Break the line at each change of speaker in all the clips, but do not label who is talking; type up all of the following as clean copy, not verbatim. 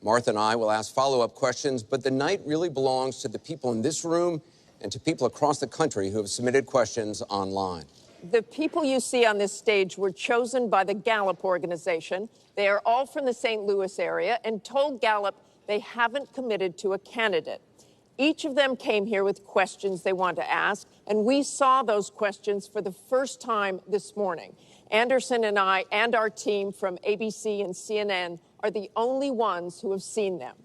Martha and I will ask follow-up questions, but the night really belongs to the people in this room and to people across the country who have submitted questions online.
The people you see on this stage were chosen by the Gallup organization. They are all from the St. Louis area and told Gallup they haven't committed to a candidate. Each of them came here with questions they want to ask, and we saw those questions for the first time this morning. Anderson and I and our team from ABC and CNN are the only ones who have seen them.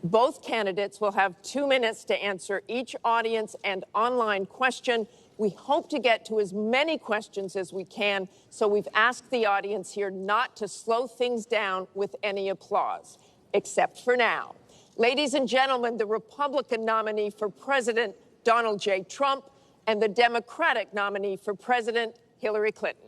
Both candidates will have 2 minutes to answer each audience and online question. We hope to get to as many questions as we can, so we've asked the audience here not to slow things down with any applause, except for now. Ladies and gentlemen, the Republican nominee for President, Donald J. Trump, and the Democratic nominee for President, Hillary Clinton.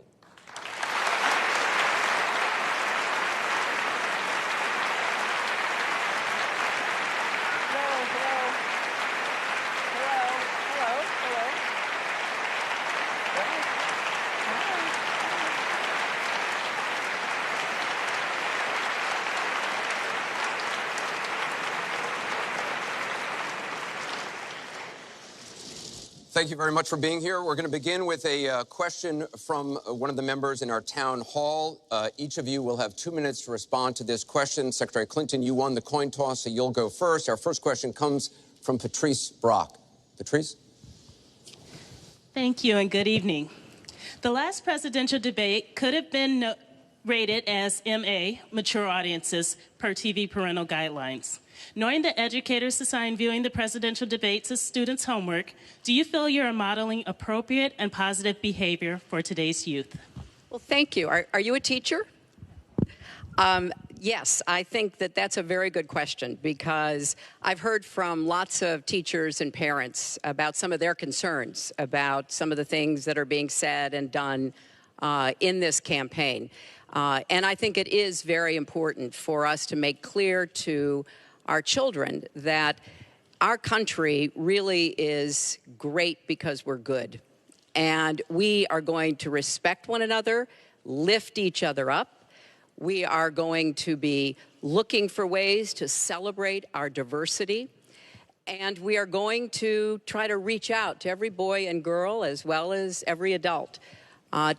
Thank you very much for being here. We're going to begin with a question from one of the members in our town hall. Each of you will have 2 minutes to respond to this question. Secretary Clinton, you won the coin toss, so you'll go first. Our first question comes from Patrice Brock. Patrice?
Thank you and good evening. The last presidential debate could have been rated as MA, mature audiences, per TV parental guidelines. Knowing that educators assign viewing the presidential debates as students' homework, do you feel you are modeling appropriate and positive behavior for today's youth?
Well, thank you. Are you a teacher? Yes, I think that that's a very good question because I've heard from lots of teachers and parents about some of their concerns about some of the things that are being said and done in this campaign. And I think it is very important for us to make clear to our children that our country really is great because we're good. And we are going to respect one another, lift each other up. We are going to be looking for ways to celebrate our diversity. And we are going to try to reach out to every boy and girl as well as every adult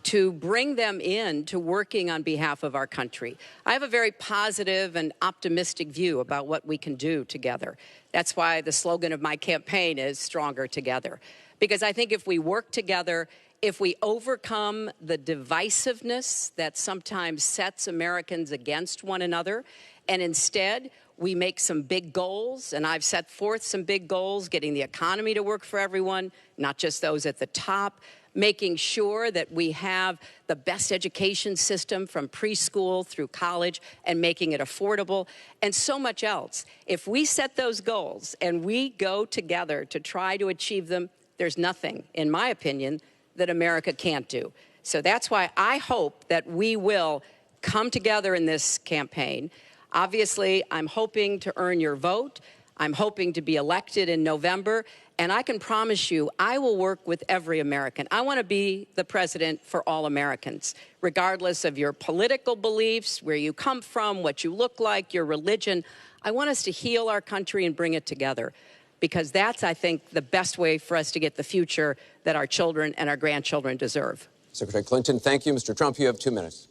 to bring them in to working on behalf of our country. I have a very positive and optimistic view about what we can do together. That's why the slogan of my campaign is Stronger Together. Because I think if we work together, if we overcome the divisiveness that sometimes sets Americans against one another, and instead we make some big goals, and I've set forth some big goals, getting the economy to work for everyone, not just those at the top, making sure that we have the best education system from preschool through college and making it affordable, and so much else. If we set those goals and we go together to try to achieve them, there's nothing, in my opinion, that America can't do. So that's why I hope that we will come together in this campaign. Obviously, I'm hoping to earn your vote. I'm hoping to be elected in November. And I can promise you, I will work with every American. I want to be the president for all Americans, regardless of your political beliefs, where you come from, what you look like, your religion. I want us to heal our country and bring it together, because that's, I think, the best way for us to get the future that our children and our grandchildren deserve.
Secretary Clinton, thank you. Mr. Trump, you have 2 minutes.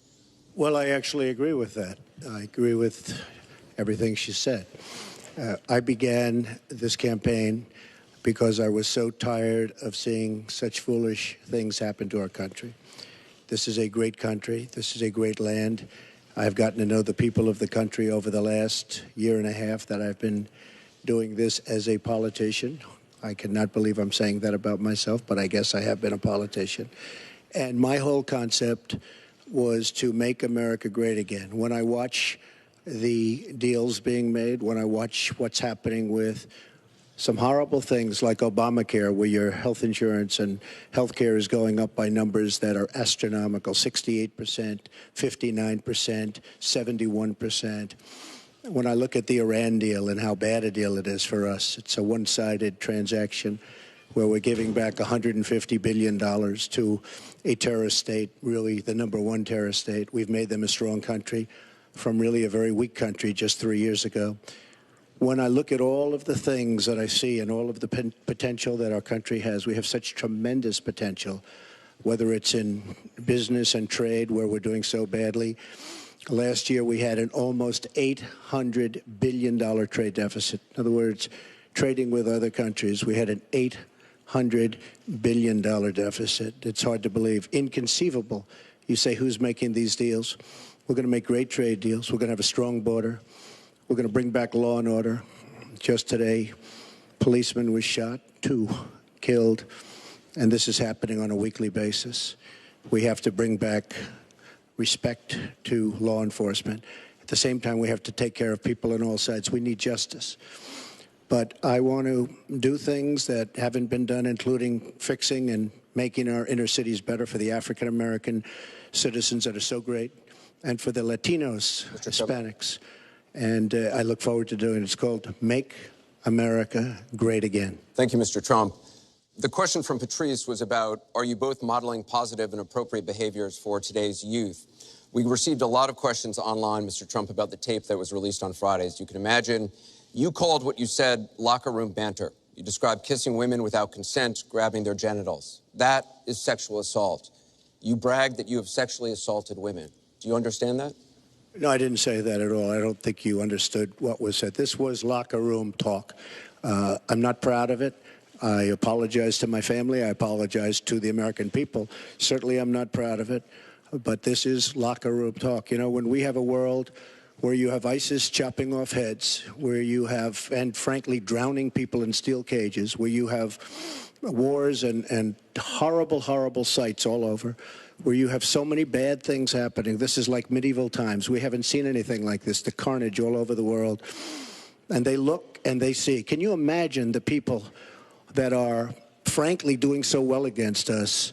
Well, I actually agree with that. I agree with everything she said. I began this campaign because I was so tired of seeing such foolish things happen to our country. This is a great country. This is a great land. I've gotten to know the people of the country over the last year and a half that I've been doing this as a politician. I cannot believe I'm saying that about myself, but I guess I have been a politician. And my whole concept was to make America great again. When I watch the deals being made, when I watch what's happening with some horrible things like Obamacare, where your health insurance and health care is going up by numbers that are astronomical, 68%, 59%, 71%. When I look at the Iran deal and how bad a deal it is for us, it's a one-sided transaction where we're giving back $150 billion to a terrorist state, really the #1 terrorist state. We've made them a strong country. from really a very weak country just 3 years ago. When I look at all of the things that I see and all of the potential that our country has, we have such tremendous potential, whether it's in business and trade, where we're doing so badly. Last year, we had an almost $800 billion trade deficit. In other words, trading with other countries, we had an $800 billion deficit. It's hard to believe. Inconceivable. You say, who's making these deals? We're going to make great trade deals. We're going to have a strong border. We're going to bring back law and order. Just today, policeman was shot, 2 killed, and this is happening on a weekly basis. We have to bring back respect to law enforcement. At the same time, we have to take care of people on all sides. We need justice. But I want to do things that haven't been done, including fixing and making our inner cities better for the African-American citizens that are so great, and for the Latinos, Hispanics. And I look forward to doing it. It's called Make America Great Again.
Thank you, Mr. Trump. The question from Patrice was about, are you both modeling positive and appropriate behaviors for today's youth? We received a lot of questions online, Mr. Trump, about the tape that was released on Friday. As you can imagine, you called what you said locker room banter. You described kissing women without consent, grabbing their genitals. That is sexual assault. You bragged that you have sexually assaulted women. Do you understand that?
No, I didn't say that at all. I don't think you understood what was said. This was locker room talk. I'm not proud of it. I apologize to my family. I apologize to the American people. Certainly, I'm not proud of it. But this is locker room talk. You know, when we have a world where you have ISIS chopping off heads, where you have, and frankly, drowning people in steel cages, where you have wars and horrible, horrible sights all over, where you have so many bad things happening. This is like medieval times. We haven't seen anything like this, the carnage all over the world. And they look and they see. Can you imagine the people that are, frankly, doing so well against us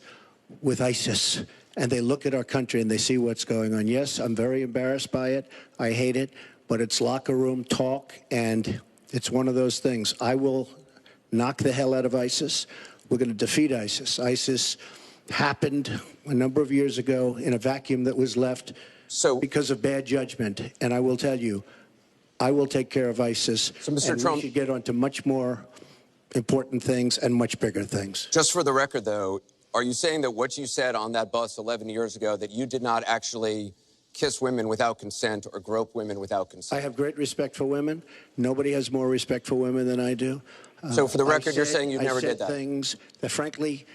with ISIS? And they look at our country and they see what's going on. Yes, I'm very embarrassed by it. I hate it. But it's locker room talk, and it's one of those things. I will knock the hell out of ISIS. We're going to defeat ISIS. ISIS happened a number of years ago in a vacuum that was left because of bad judgment. And I will tell you, I will take care of ISIS.
So, Mr.
And
Trump,
we should get on to much more important things and much bigger things.
Just for the record, though, are you saying that what you said on that bus 11 years ago, that you did not actually kiss women without consent or grope women without consent?
I have great respect for women. Nobody has more respect for women than I do.
So for the record, you're saying you never did that?
I said things that, frankly,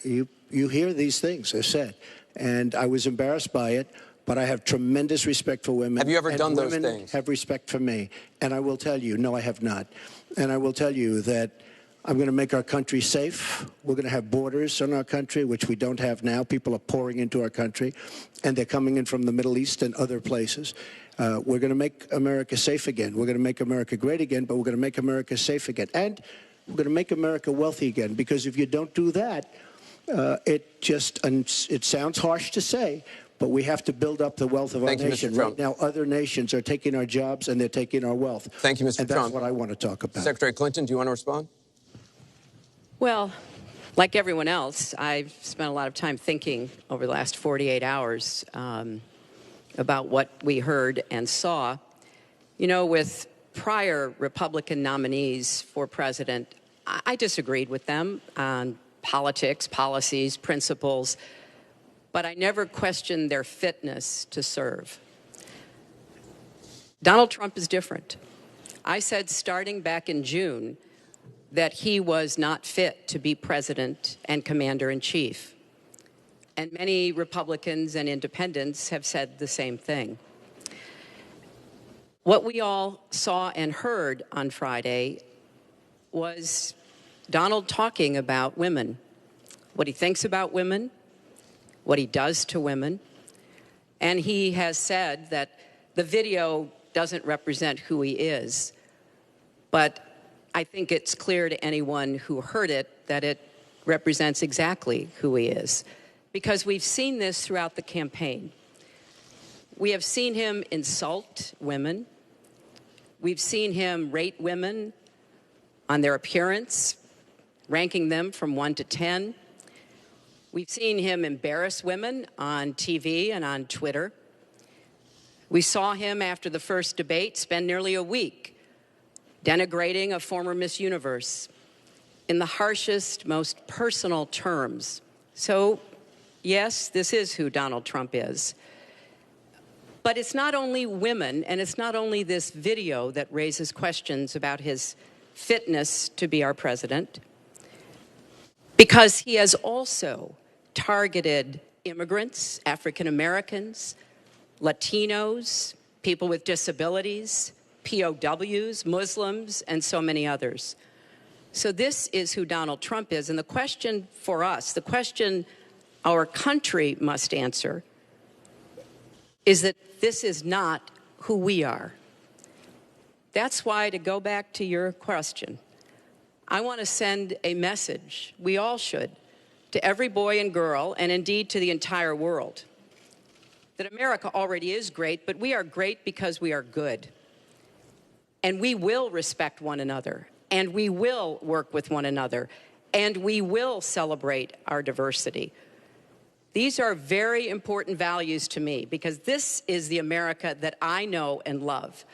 you hear these things are said. And I was embarrassed by it, but I have tremendous respect for women.
Have you ever done those
women
things?
Have respect for me. And I will tell you, no, I have not. And I will tell you that I'm going to make our country safe. We're going to have borders in our country, which we don't have now. People are pouring into our country, and they're coming in from the Middle East and other places. We're going to make America safe again. We're going to make America great again, but we're going to make America safe again. And we're going to make America wealthy again, because if you don't do that, it sounds harsh to say, but we have to build up the wealth of our nation. Right now, other nations are taking our jobs and they're taking our wealth.
Thank you, Mr.
And
Trump.
that's what I want to talk about.
Secretary Clinton, do you want to respond?
Well, like everyone else, I've spent a lot of time thinking over the last 48 hours about what we heard and saw. You know, with prior Republican nominees for president, I disagreed with them on politics, policies, principles, but I never questioned their fitness to serve. Donald Trump is different. I said starting back in June that he was not fit to be president and commander-in-chief. And many Republicans and independents have said the same thing. What we all saw and heard on Friday was Donald talking about women, what he thinks about women, what he does to women. And he has said that the video doesn't represent who he is, but I think it's clear to anyone who heard it that it represents exactly who he is, because we've seen this throughout the campaign. We have seen him insult women. We've seen him rate women on their appearance, ranking them from 1 to 10. We've seen him embarrass women on TV and on Twitter. We saw him after the first debate spend nearly a week denigrating a former Miss Universe in the harshest, most personal terms. So, yes, this is who Donald Trump is. But it's not only women, and it's not only this video that raises questions about his fitness to be our president, because he has also targeted immigrants, African Americans, Latinos, people with disabilities, POWs, Muslims, and so many others. So this is who Donald Trump is. And the question for us, the question our country must answer, is that this is not who we are. That's why, to go back to your question, I want to send a message, we all should, to every boy and girl, and indeed to the entire world, that America already is great, but we are great because we are good. And we will respect one another, and we will work with one another, and we will celebrate our diversity. These are very important values to me, because this is the America that I know and love.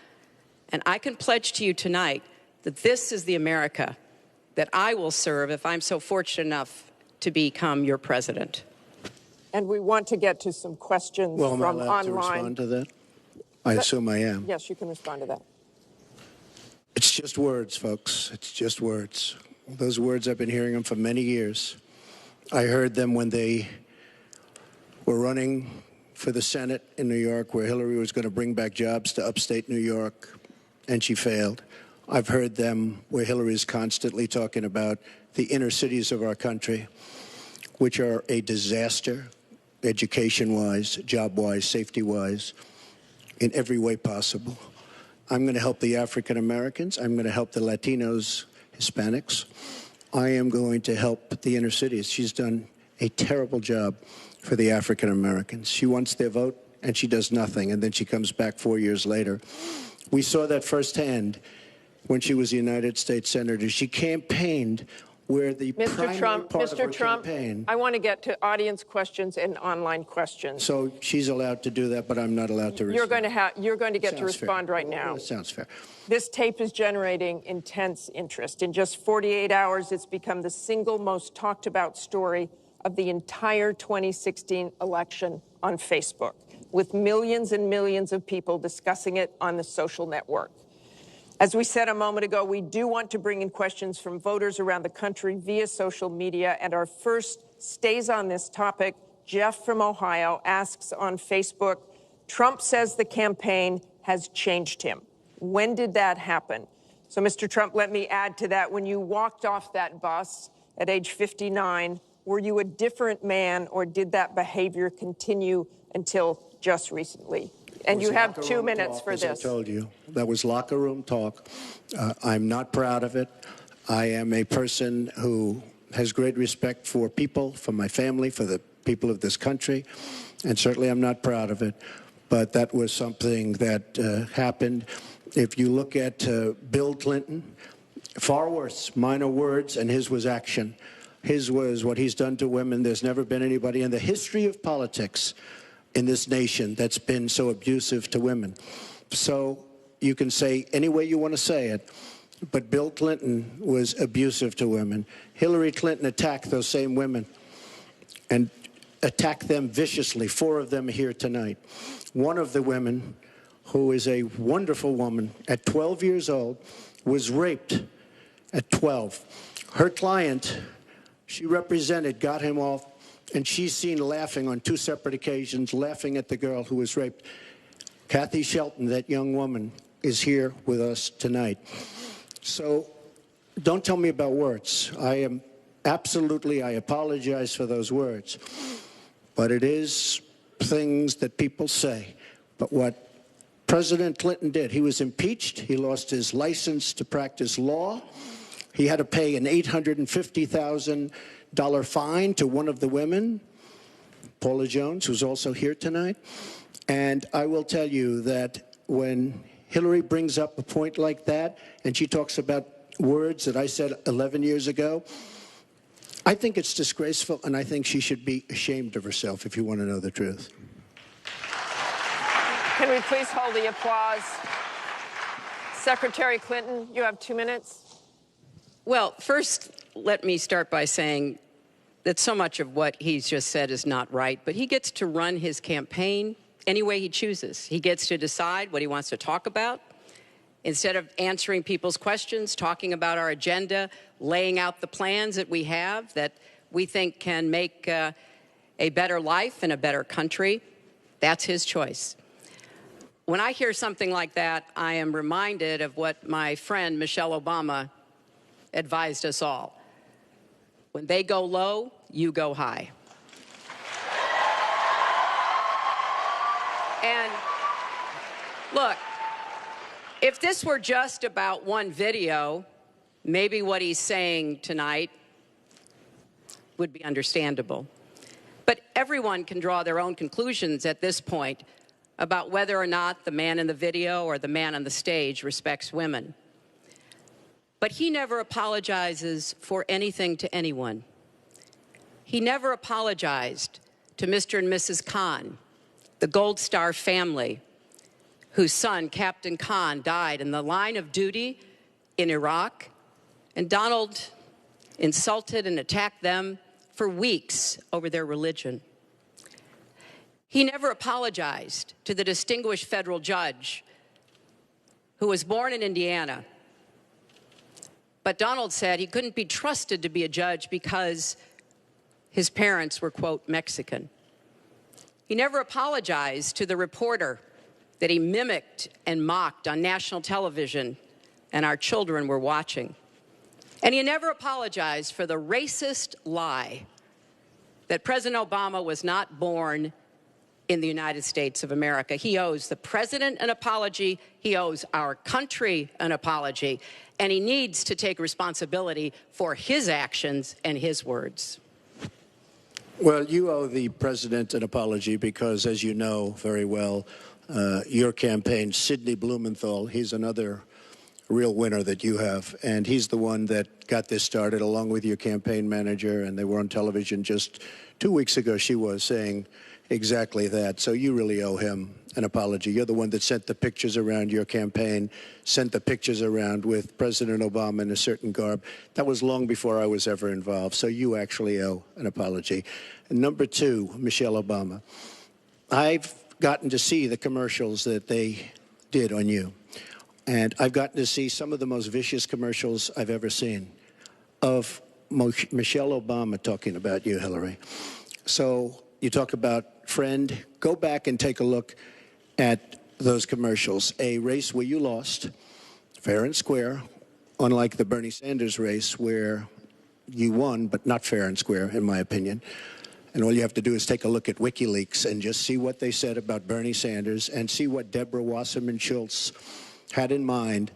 And I can pledge to you tonight that this is the America that I will serve if I'm so fortunate enough to become your president.
And we want to get to some questions
Well, am I
from
allowed to
online.
respond to that? I assume I am.
Yes, you can respond to that.
It's just words, folks. It's just words. Those words, I've been hearing them for many years. I heard them when they were running for the Senate in New York, where Hillary was going to bring back jobs to upstate New York, and she failed. I've heard them where Hillary is constantly talking about the inner cities of our country, which are a disaster, education-wise, job-wise, safety-wise, in every way possible. I'm going to help the African Americans. I'm going to help the Latinos, Hispanics. I am going to help the inner cities. She's done a terrible job for the African Americans. She wants their vote, and she does nothing, and then she comes back 4 years later. We saw that firsthand when she was a United States Senator. She campaigned where the primary part of her campaign.
I want to get to audience questions and online questions.
So she's allowed to do that, but I'm not allowed to respond.
You're going to get to
Sounds
respond
fair.
right now.
Well, that sounds fair.
This tape is generating intense interest. In just 48 hours, it's become the single most talked about story of the entire 2016 election on Facebook, with millions and millions of people discussing it on the social network. As we said a moment ago, we do want to bring in questions from voters around the country via social media, and our first stays on this topic. Jeff from Ohio asks on Facebook, Trump says the campaign has changed him. When did that happen? So, Mr. Trump, let me add to that. When you walked off that bus at age 59, were you a different man, or did that behavior continue until just recently? And you have 2 minutes for this.
As I told you, that was locker room talk. I'm not proud of it. I am a person who has great respect for people, for my family, for the people of this country, and certainly I'm not proud of it. But that was something that happened. If you look at Bill Clinton, far worse, minor words, and his was action. His was what he's done to women. There's never been anybody in the history of politics in this nation that's been so abusive to women. So you can say any way you want to say it, but Bill Clinton was abusive to women. Hillary Clinton attacked those same women and attacked them viciously. 4 of them are here tonight. One of the women, who is a wonderful woman, at 12 years old, was raped at 12. Her client, she represented, got him off, and she's seen laughing on 2 separate occasions, laughing at the girl who was raped. Kathy Shelton, that young woman, is here with us tonight. So don't tell me about words. I apologize for those words. But it is things that people say. But what President Clinton did, he was impeached. He lost his license to practice law. He had to pay an $850,000 fine to one of the women, Paula Jones, who's also here tonight. And I will tell you that when Hillary brings up a point like that, and she talks about words that I said 11 years ago, I think it's disgraceful, and I think she should be ashamed of herself, if you want to know the truth.
Can we please hold the applause? Secretary Clinton, you have 2 minutes.
Well, first, let me start by saying that so much of what he's just said is not right, but he gets to run his campaign any way he chooses. He gets to decide what he wants to talk about. Instead of answering people's questions, talking about our agenda, laying out the plans that we have that we think can make a better life and a better country, that's his choice. When I hear something like that, I am reminded of what my friend Michelle Obama advised us all. When they go low, you go high. And look, if this were just about one video, maybe what he's saying tonight would be understandable. But everyone can draw their own conclusions at this point about whether or not the man in the video or the man on the stage respects women. But he never apologizes for anything to anyone. He never apologized to Mr. and Mrs. Khan, the Gold Star family, whose son, Captain Khan, died in the line of duty in Iraq. And Donald insulted and attacked them for weeks over their religion. He never apologized to the distinguished federal judge who was born in Indiana. But Donald said he couldn't be trusted to be a judge because his parents were, quote, Mexican. He never apologized to the reporter that he mimicked and mocked on national television and our children were watching. And he never apologized for the racist lie that President Obama was not born in the United States of America. He owes the president an apology. He owes our country an apology. And he needs to take responsibility for his actions and his words.
Well, you owe the president an apology because, as you know very well, your campaign, Sidney Blumenthal, he's another real winner that you have. And he's the one that got this started along with your campaign manager. And they were on television just 2 weeks ago. She was saying exactly that. So you really owe him an apology. You're the one that sent the pictures around your campaign, sent the pictures around with President Obama in a certain garb. That was long before I was ever involved. So you actually owe an apology. And number two, Michelle Obama. I've gotten to see the commercials that they did on you. And I've gotten to see some of the most vicious commercials I've ever seen of Michelle Obama talking about you, Hillary. So you talk about friend. Go back and take a look at those commercials. A race where you lost, fair and square, unlike the Bernie Sanders race where you won, but not fair and square, in my opinion. And all you have to do is take a look at WikiLeaks and just see what they said about Bernie Sanders and see what Deborah Wasserman Schultz had in mind,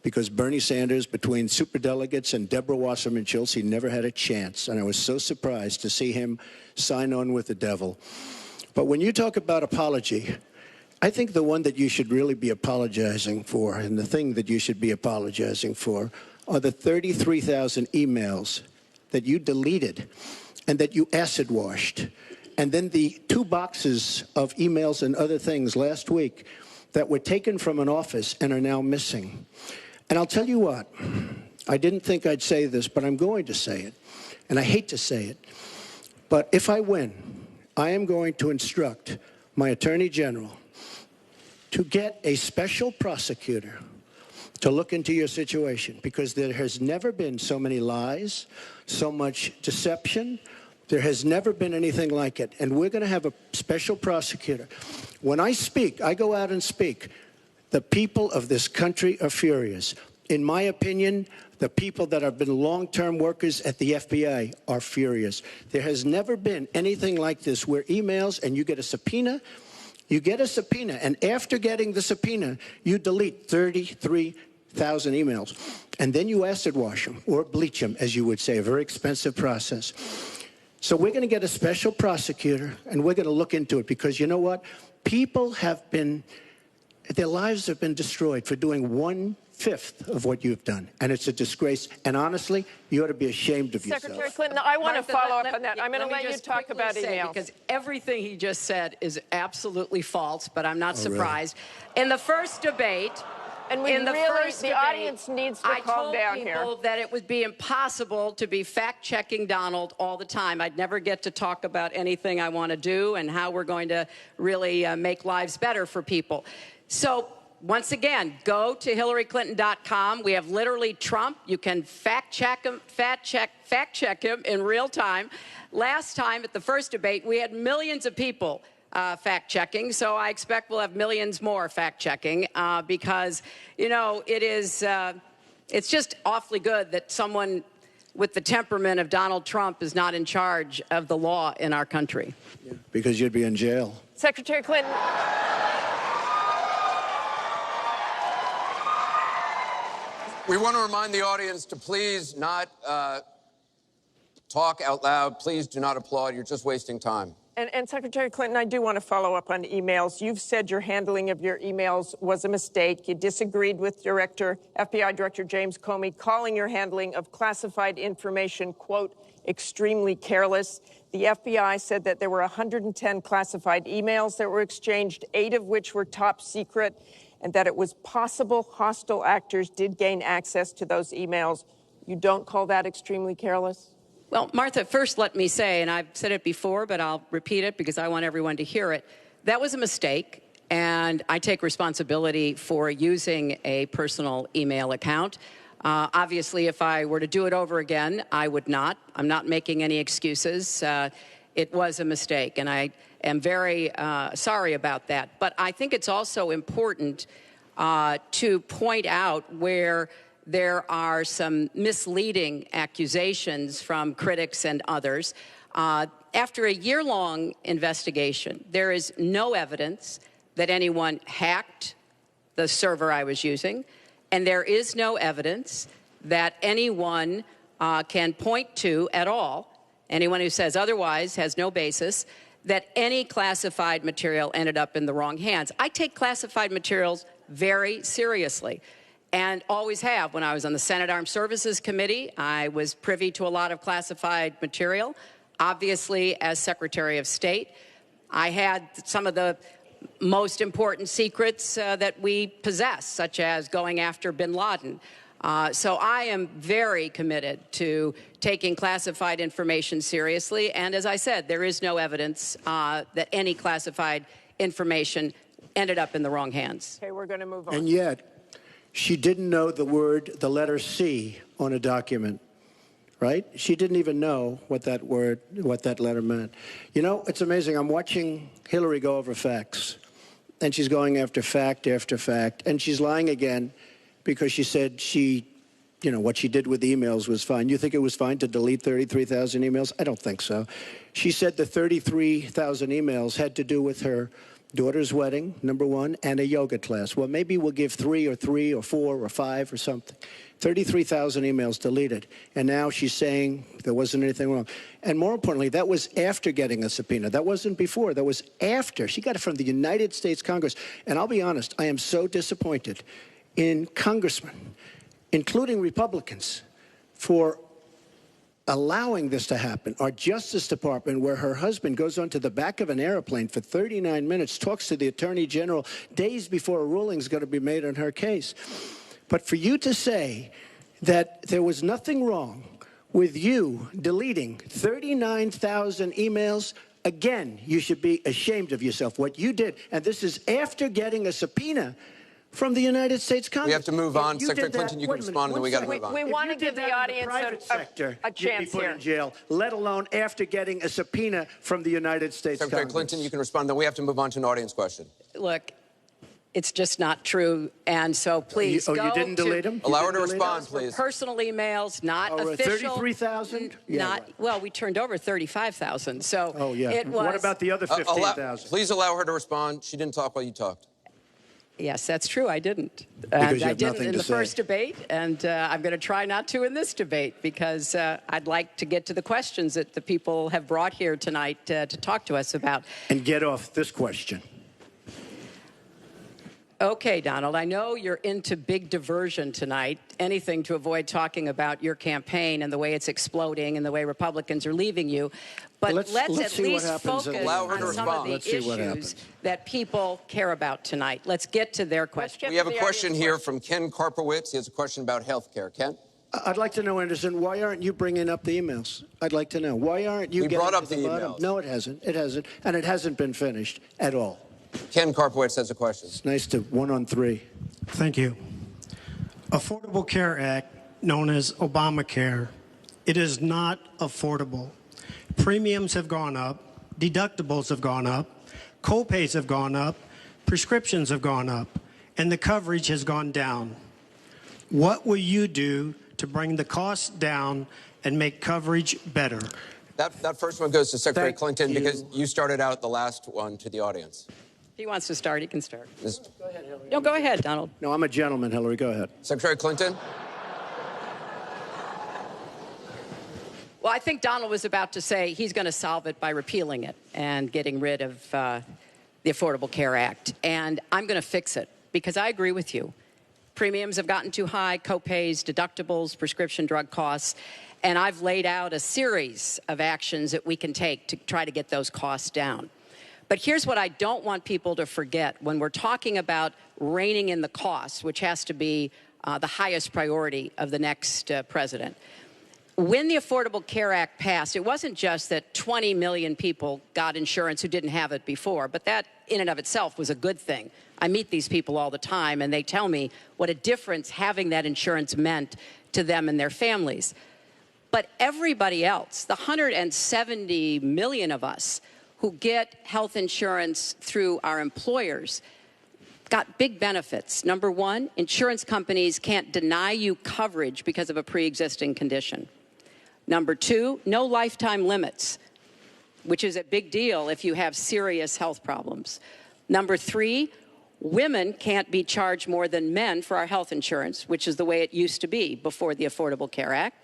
because Bernie Sanders, between superdelegates and Deborah Wasserman Schultz, he never had a chance. And I was so surprised to see him sign on with the devil. But when you talk about apology, I think the one that you should really be apologizing for, and the thing that you should be apologizing for, are the 33,000 emails that you deleted and that you acid washed. And then the 2 boxes of emails and other things last week that were taken from an office and are now missing. And I'll tell you what, I didn't think I'd say this, but I'm going to say it. And I hate to say it. But if I win, I am going to instruct my Attorney General to get a special prosecutor to look into your situation, because there has never been so many lies, so much deception. There has never been anything like it. And we're going to have a special prosecutor. When I speak, I go out and speak. The people of this country are furious. In my opinion, the people that have been long-term workers at the FBI are furious. There has never been anything like this where emails and you get a subpoena, and after getting the subpoena, you delete 33,000 emails. And then you acid wash them or bleach them, as you would say, a very expensive process. So we're going to get a special prosecutor, and we're going to look into it, because you know what? People have been, their lives have been destroyed for doing one 1/5 of what you've done. And it's a disgrace. And honestly, you ought to be ashamed of yourself.
Secretary Clinton, I want to
Martha,
follow up on that. I'm going to let
me
you
just
talk
quickly
about
say,
emails.
because everything he just said is absolutely false, but I'm not
Oh, really?
surprised. In the first debate,
And we
in the
really,
first
the
debate,
audience needs to
I
calm
told
down
people
here.
that it would be impossible to be fact-checking Donald all the time. I'd never get to talk about anything I want to do and how we're going to really make lives better for people. So once again, go to HillaryClinton.com. We have literally Trump. You can fact check him in real time. Last time at the first debate, we had millions of people fact-checking, so I expect we'll have millions more fact-checking because, you know, it's just awfully good that someone with the temperament of Donald Trump is not in charge of the law in our country.
Because you'd be in jail.
Secretary Clinton.
We want to remind the audience to please not talk out loud. Please do not applaud. You're just wasting time.
And Secretary Clinton, I do want to follow up on emails. You've said your handling of your emails was a mistake. You disagreed with FBI Director James Comey, calling your handling of classified information, quote, extremely careless. The FBI said that there were 110 classified emails that were exchanged, 8 of which were top secret, and that it was possible hostile actors did gain access to those emails. You don't call that extremely careless?
Well, Martha, first let me say, and I've said it before, but I'll repeat it because I want everyone to hear it, that was a mistake, and I take responsibility for using a personal email account. Obviously, if I were to do it over again, I would not. I'm not making any excuses. It was a mistake, and I am very sorry about that. But I think it's also important to point out where there are some misleading accusations from critics and others. After a year-long investigation, there is no evidence that anyone hacked the server I was using, and there is no evidence that anyone can point to at all, anyone who says otherwise has no basis, that any classified material ended up in the wrong hands. I take classified materials very seriously, and always have. When I was on the Senate Armed Services Committee, I was privy to a lot of classified material. Obviously, as Secretary of State, I had some of the most important secrets that we possess, such as going after bin Laden. So I am very committed to taking classified information seriously. And as I said, there is no evidence that any classified information ended up in the wrong hands.
Okay, we're going to move on.
And yet, she didn't know the letter C on a document, right? She didn't even know what that letter meant. You know, it's amazing. I'm watching Hillary go over facts, and she's going after fact after fact, and she's lying again because she said what she did with emails was fine. You think it was fine to delete 33,000 emails? I don't think so. She said the 33,000 emails had to do with her daughter's wedding, number one, and a yoga class. Well, maybe we'll give 3 or 4 or 5 or something. 33,000 emails deleted. And now she's saying there wasn't anything wrong. And more importantly, that was after getting a subpoena. That wasn't before. That was after. She got it from the United States Congress. And I'll be honest, I am so disappointed in congressmen, including Republicans, for allowing this to happen. Our Justice Department, where her husband goes onto the back of an airplane for 39 minutes, talks to the Attorney General days before a ruling is going to be made on her case. But for you to say that there was nothing wrong with you deleting 39,000 emails, again, you should be ashamed of yourself. What you did, and this is after getting a subpoena from the United States Congress.
We have to move on. Secretary Clinton, you can respond, and then we got to move on.
We want to give the audience a chance
put
here.
in jail, let alone after getting a subpoena from the United States
Secretary
Congress.
Clinton, you can respond, then we have to move on to an audience question.
Look, it's just not true, and so please
you
go
didn't delete them?
Allow her to respond, please.
Personal emails, not official.
33,000?
Well, we turned over 35,000, so
Oh, yeah.
it was.
What about the other 15,000?
Please allow her to respond. She didn't talk while you talked.
Yes, that's true. I didn't.
Because you
I
have
didn't
nothing
in
to
the
say.
first debate, and I'm going to try not to in this debate because I'd like to get to the questions that the people have brought here tonight to talk to us about.
And get off this question.
Okay, Donald, I know you're into big diversion tonight, anything to avoid talking about your campaign and the way it's exploding and the way Republicans are leaving you. But let's
let's
at
see what
least
happens
focus
Allow her to
on some of
respond.
the
Let's see what
issues
happens.
that people care about tonight. Let's get to their question.
We have a question here from Ken Karpowitz. He has a question about health care. Ken?
I'd like to know, Anderson, why aren't you bringing up the emails? I'd like to know. Why aren't you
We
getting
brought up
to the
the
bottom?
emails.
No, it hasn't. It hasn't. And it hasn't been finished at all.
Ken Karpowitz has a question.
It's nice to 1 on 3.
Thank you. Affordable Care Act, known as Obamacare, it is not affordable. Premiums have gone up, deductibles have gone up, co-pays have gone up, prescriptions have gone up, and the coverage has gone down. What will you do to bring the costs down and make coverage better?
That first one goes to Secretary
Thank
Clinton
you.
because you started out the last one to the audience.
If he wants to start, he can start.
This-
No, go ahead, Donald.
No, I'm a gentleman, Hillary. Go ahead.
Secretary Clinton?
Well, I think Donald was about to say he's going to solve it by repealing it and getting rid of the Affordable Care Act. And I'm going to fix it because I agree with you. Premiums have gotten too high, co-pays, deductibles, prescription drug costs. And I've laid out a series of actions that we can take to try to get those costs down. But here's what I don't want people to forget. When we're talking about reining in the costs, which has to be the highest priority of the next president, when the Affordable Care Act passed, it wasn't just that 20 million people got insurance who didn't have it before, but that in and of itself was a good thing. I meet these people all the time, and they tell me what a difference having that insurance meant to them and their families. But everybody else, the 170 million of us who get health insurance through our employers, got big benefits. Number one, insurance companies can't deny you coverage because of a pre-existing condition. Number two, no lifetime limits, which is a big deal if you have serious health problems. Number three, women can't be charged more than men for our health insurance, which is the way it used to be before the Affordable Care Act.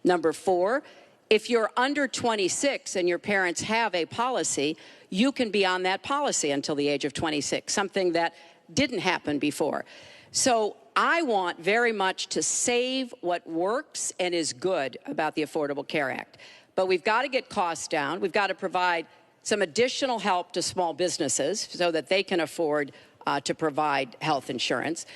Number four, if you're under 26 and your parents have a policy, you can be on that policy until the age of 26, something that didn't happen before. So I want very much to save what works and is good about the Affordable Care Act. But we've got to get costs down. We've got to provide some additional help to small businesses so that they can afford to provide health insurance.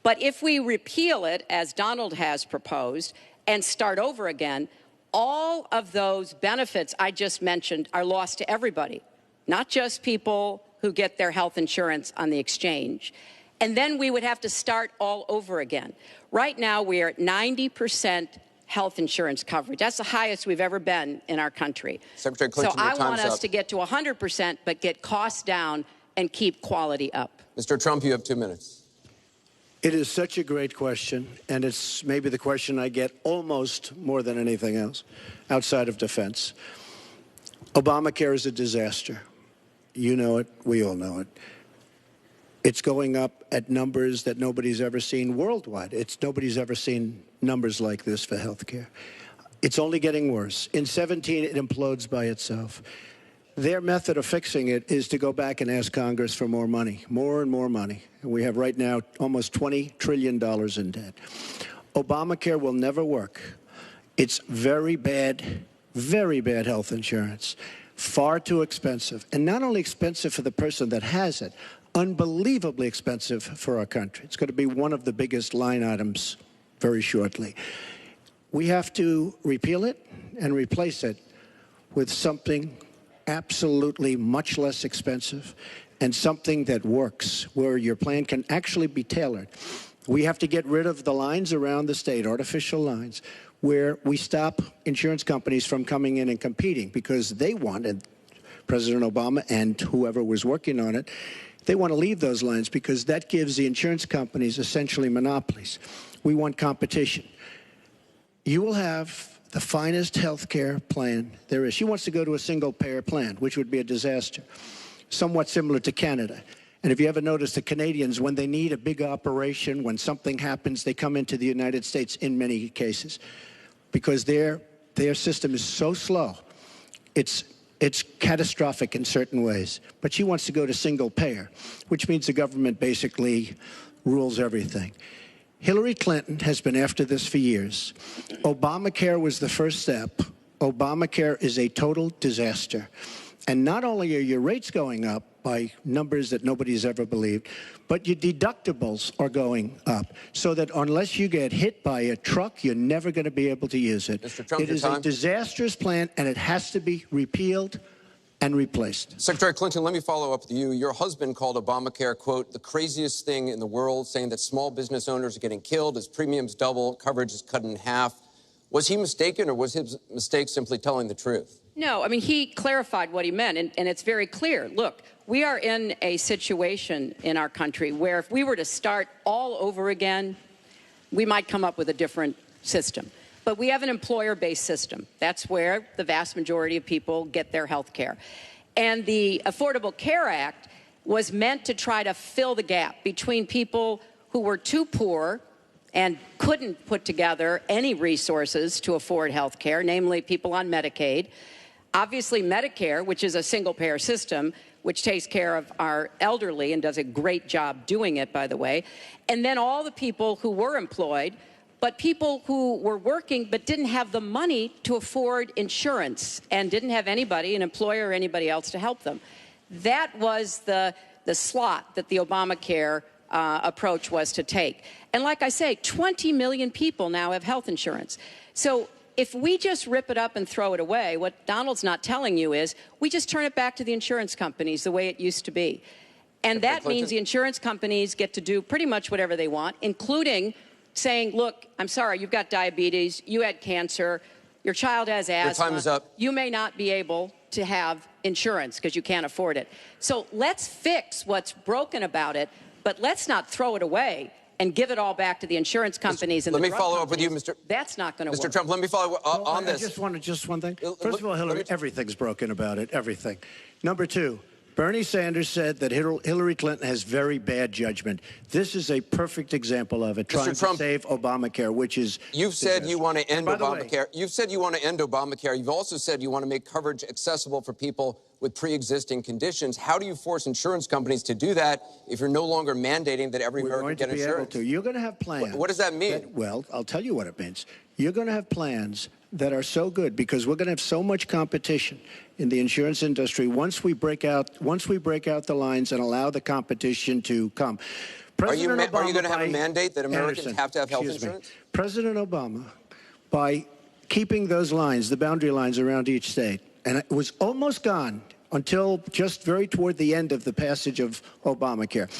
But if we repeal it, as Donald has proposed, and start over again, all of those benefits I just mentioned are lost to everybody, not just people who get their health insurance on the exchange. And then we would have to start all over again. Right now, we are at 90% health insurance coverage. That's the highest we've ever been in our country.
Secretary Clinton,
so
your
I want
time's
us
up.
to get to 100%, but get costs down and keep quality up.
Mr. Trump, you have 2 minutes.
It is such a great question, and it's maybe the question I get almost more than anything else outside of defense. Obamacare is a disaster. You know it. We all know it. It's going up at numbers that nobody's ever seen worldwide. Nobody's ever seen numbers like this for health care. It's only getting worse. In 17, it implodes by itself. Their method of fixing it is to go back and ask Congress for more money, more and more money. And we have right now almost $20 trillion in debt. Obamacare will never work. It's very bad health insurance, far too expensive. And not only expensive for the person that has it, unbelievably expensive for our country. It's going to be one of the biggest line items very shortly. We have to repeal it and replace it with something absolutely much less expensive and something that works, where your plan can actually be tailored. We have to get rid of the lines around the state, artificial lines, where we stop insurance companies from coming in and competing because they wanted, President Obama and whoever was working on it, they want to leave those lines because that gives the insurance companies essentially monopolies. We want competition. You will have the finest health care plan there is. She wants to go to a single-payer plan, which would be a disaster, somewhat similar to Canada. And if you ever notice, the Canadians, when they need a big operation, when something happens, they come into the United States in many cases because their system is so slow. It's it's catastrophic in certain ways. But she wants to go to single payer, which means the government basically rules everything. Hillary Clinton has been after this for years. Obamacare was the first step. Obamacare is a total disaster. And not only are your rates going up by numbers that nobody's ever believed, but your deductibles are going up, so that unless you get hit by a truck, you're never going to be able to use it.
Mr. Trump,
it is a disastrous plan, and it has to be repealed and replaced.
Secretary Clinton, let me follow up with you. Your husband called Obamacare, quote, the craziest thing in the world, saying that small business owners are getting killed as premiums double, coverage is cut in half. Was he mistaken, or was his mistake simply telling the truth?
No, I mean, he clarified what he meant, and it's very clear. Look, we are in a situation in our country where if we were to start all over again, we might come up with a different system. But we have an employer-based system. That's where the vast majority of people get their health care. And the Affordable Care Act was meant to try to fill the gap between people who were too poor and couldn't put together any resources to afford health care, namely people on Medicaid. Obviously, Medicare, which is a single-payer system, which takes care of our elderly and does a great job doing it, by the way. And then all the people who were employed, but people who were working but didn't have the money to afford insurance and didn't have anybody, an employer or anybody else, to help them. That was the slot that the Obamacare approach was to take. And like I say, 20 million people now have health insurance. So if we just rip it up and throw it away, what Donald's not telling you is we just turn it back to the insurance companies the way it used to be. And that means the insurance companies get to do pretty much whatever they want, including saying, look, I'm sorry, you've got diabetes, you had cancer, your child has asthma.
Your time is up.
You may not be able to have insurance because you can't afford it. So let's fix what's broken about it, but let's not throw it away and give it all back to the insurance companies and the drug companies.
Let me follow up with you, Mr.
That's not going to work.
Mr. Trump, let me follow on this.
Just one thing. First of all, Hillary, everything's broken about it, everything. Number two, Bernie Sanders said that Hillary Clinton has very bad judgment. This is a perfect example of it, trying to save Obamacare, which is...
You've said you want to end Obamacare. You've said you want to end Obamacare. You've also said you want to make coverage accessible for people with pre-existing conditions. How do you force insurance companies to do that if you're no longer mandating that every American get insurance?
You're going to have plans.
What does that mean?
Well, I'll tell you what it means. You're going to have plans that are so good because we're going to have so much competition in the insurance industry once we break out the lines and allow the competition to come.
Are you going to have a mandate that Americans have to have health insurance?
President Obama, by keeping those lines, the boundary lines around each state, and it was almost gone until just very toward the end of the passage of Obamacare,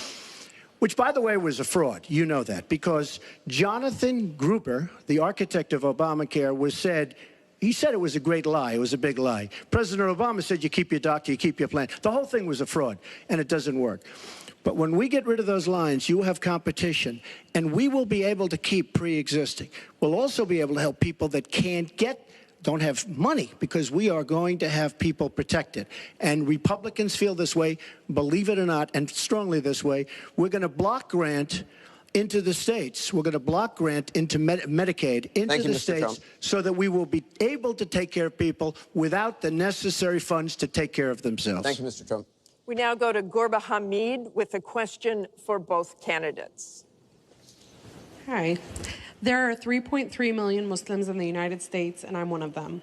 which, by the way, was a fraud. You know that, because Jonathan Gruber, the architect of Obamacare, he said it was a great lie. It was a big lie. President Obama said you keep your doctor, you keep your plan. The whole thing was a fraud, and it doesn't work. But when we get rid of those lines, you will have competition, and we will be able to keep pre-existing. We'll also be able to help people that don't have money, because we are going to have people protected. And Republicans feel this way, believe it or not, and strongly this way. We're going to block grant into the states. We're going to block grant into Medicaid into the states so that we will be able to take care of people without the necessary funds to take care of themselves.
Thank you, Mr. Trump.
We now go to Gorba Hamid with a question for both candidates.
Hi. There are 3.3 million Muslims in the United States, and I'm one of them.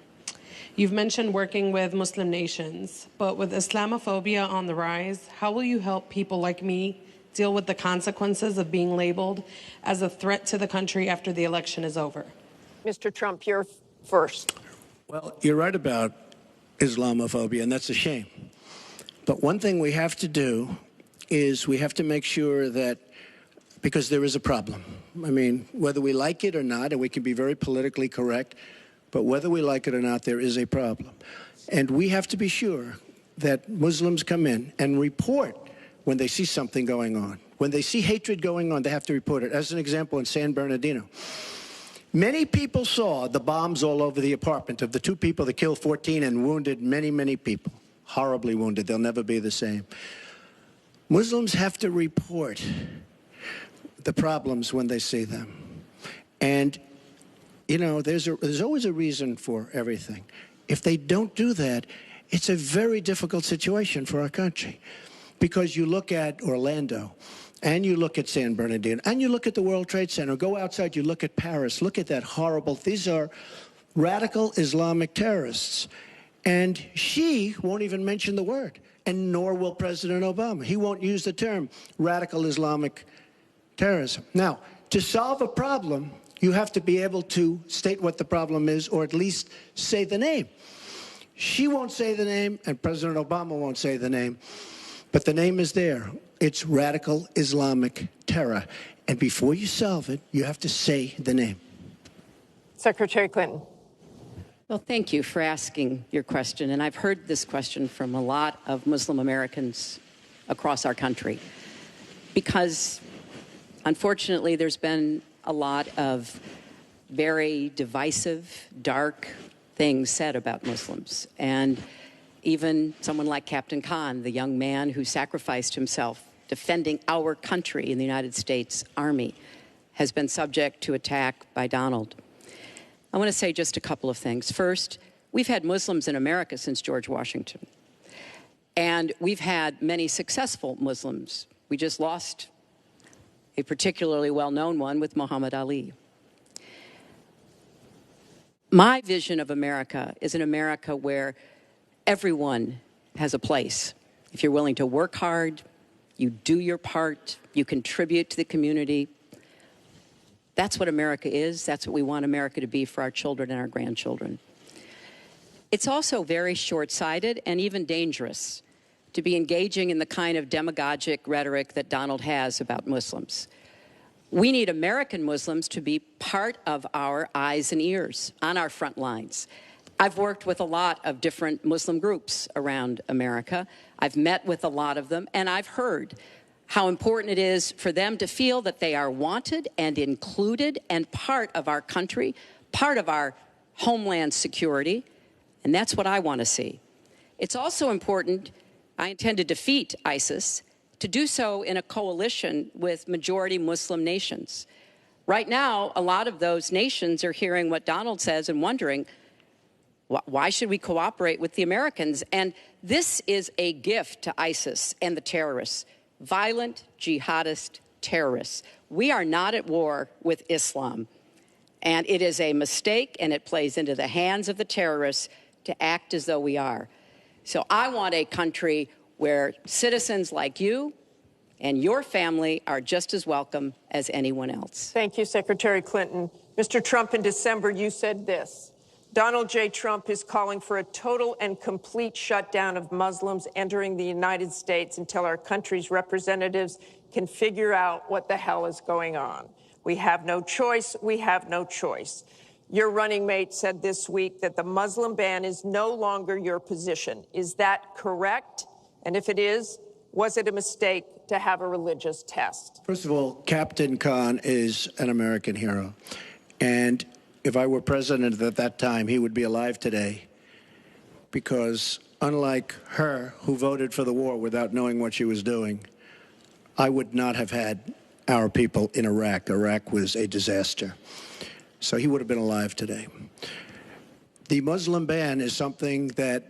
You've mentioned working with Muslim nations, but with Islamophobia on the rise, how will you help people like me deal with the consequences of being labeled as a threat to the country after the election is over?
Mr. Trump, you're first.
Well, you're right about Islamophobia, and that's a shame. But one thing we have to do is we have to make sure that, because there is a problem. I mean, whether we like it or not, and we can be very politically correct, but whether we like it or not, there is a problem. And we have to be sure that Muslims come in and report when they see something going on. When they see hatred going on, they have to report it. As an example, in San Bernardino, many people saw the bombs all over the apartment of the two people that killed 14 and wounded many, many people. Horribly wounded. They'll never be the same. Muslims have to report the problems when they see them. And, you know, there's always a reason for everything. If they don't do that, it's a very difficult situation for our country. Because you look at Orlando, and you look at San Bernardino, and you look at the World Trade Center, go outside, you look at Paris, look at that horrible, these are radical Islamic terrorists. And she won't even mention the word, and nor will President Obama. He won't use the term radical Islamic terrorism. Now, to solve a problem, you have to be able to state what the problem is, or at least say the name. She won't say the name, and President Obama won't say the name, but the name is there. It's radical Islamic terror. And before you solve it, you have to say the name.
Secretary Clinton.
Well, thank you for asking your question. And I've heard this question from a lot of Muslim Americans across our country because, unfortunately, there's been a lot of very divisive, dark things said about Muslims. And even someone like Captain Khan, the young man who sacrificed himself defending our country in the United States Army, has been subject to attack by Donald. I want to say just a couple of things. First, we've had Muslims in America since George Washington. And we've had many successful Muslims. We just lost a particularly well-known one with Muhammad Ali. My vision of America is an America where everyone has a place. If you're willing to work hard, you do your part, you contribute to the community. That's what America is. That's what we want America to be for our children and our grandchildren. It's also very short-sighted and even dangerous to be engaging in the kind of demagogic rhetoric that Donald has about Muslims. We need American Muslims to be part of our eyes and ears on our front lines. I've worked with a lot of different Muslim groups around America. I've met with a lot of them, and I've heard how important it is for them to feel that they are wanted and included and part of our country, part of our homeland security, and that's what I want to see. It's also important, I intend to defeat ISIS, to do so in a coalition with majority Muslim nations. Right now, a lot of those nations are hearing what Donald says and wondering, why should we cooperate with the Americans? And this is a gift to ISIS and the terrorists. Violent jihadist terrorists. We are not at war with Islam. And it is a mistake, and it plays into the hands of the terrorists to act as though we are. So I want a country where citizens like you and your family are just as welcome as anyone else.
Thank you, Secretary Clinton. Mr. Trump, in December, you said this. Donald J. Trump is calling for a total and complete shutdown of Muslims entering the United States until our country's representatives can figure out what the hell is going on. We have no choice. We have no choice. Your running mate said this week that the Muslim ban is no longer your position. Is that correct? And if it is, was it a mistake to have a religious test?
First of all, Captain Khan is an American hero. And if I were president at that time, he would be alive today, because unlike her, who voted for the war without knowing what she was doing, I would not have had our people in Iraq. Iraq was a disaster. So he would have been alive today. The Muslim ban is something that,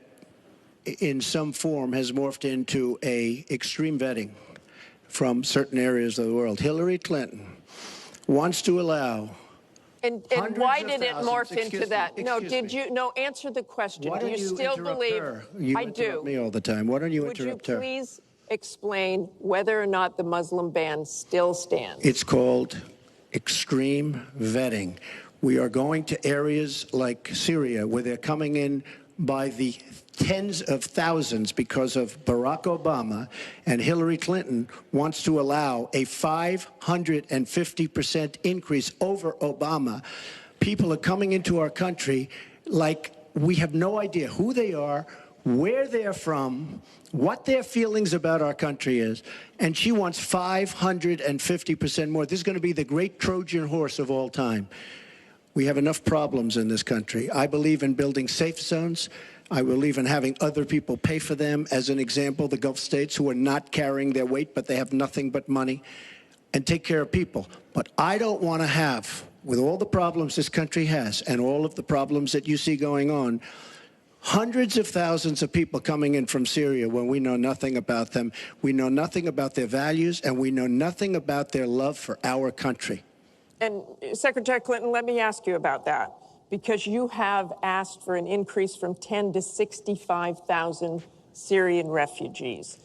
in some form, has morphed into an extreme vetting from certain areas of the world. Hillary Clinton wants to allow
And why did it morph into that? Answer the question. Do you still believe?
You
I
interrupt
do.
me all the time. Why don't you
Would
interrupt
you
her?
please explain whether or not the Muslim ban still stands?
It's called extreme vetting. We are going to areas like Syria, where they're coming in by the tens of thousands because of Barack Obama, and Hillary Clinton wants to allow a 550% increase over Obama. People are coming into our country like we have no idea who they are, where they're from, what their feelings about our country is, and she wants 550% more. This is going to be the great Trojan horse of all time. We have enough problems in this country. I believe in building safe zones. I believe in having other people pay for them. As an example, the Gulf states, who are not carrying their weight, but they have nothing but money, and take care of people. But I don't want to have, with all the problems this country has and all of the problems that you see going on, hundreds of thousands of people coming in from Syria when we know nothing about them, we know nothing about their values, and we know nothing about their love for our country.
And Secretary Clinton, let me ask you about that, because you have asked for an increase from 10 to 65,000 Syrian refugees.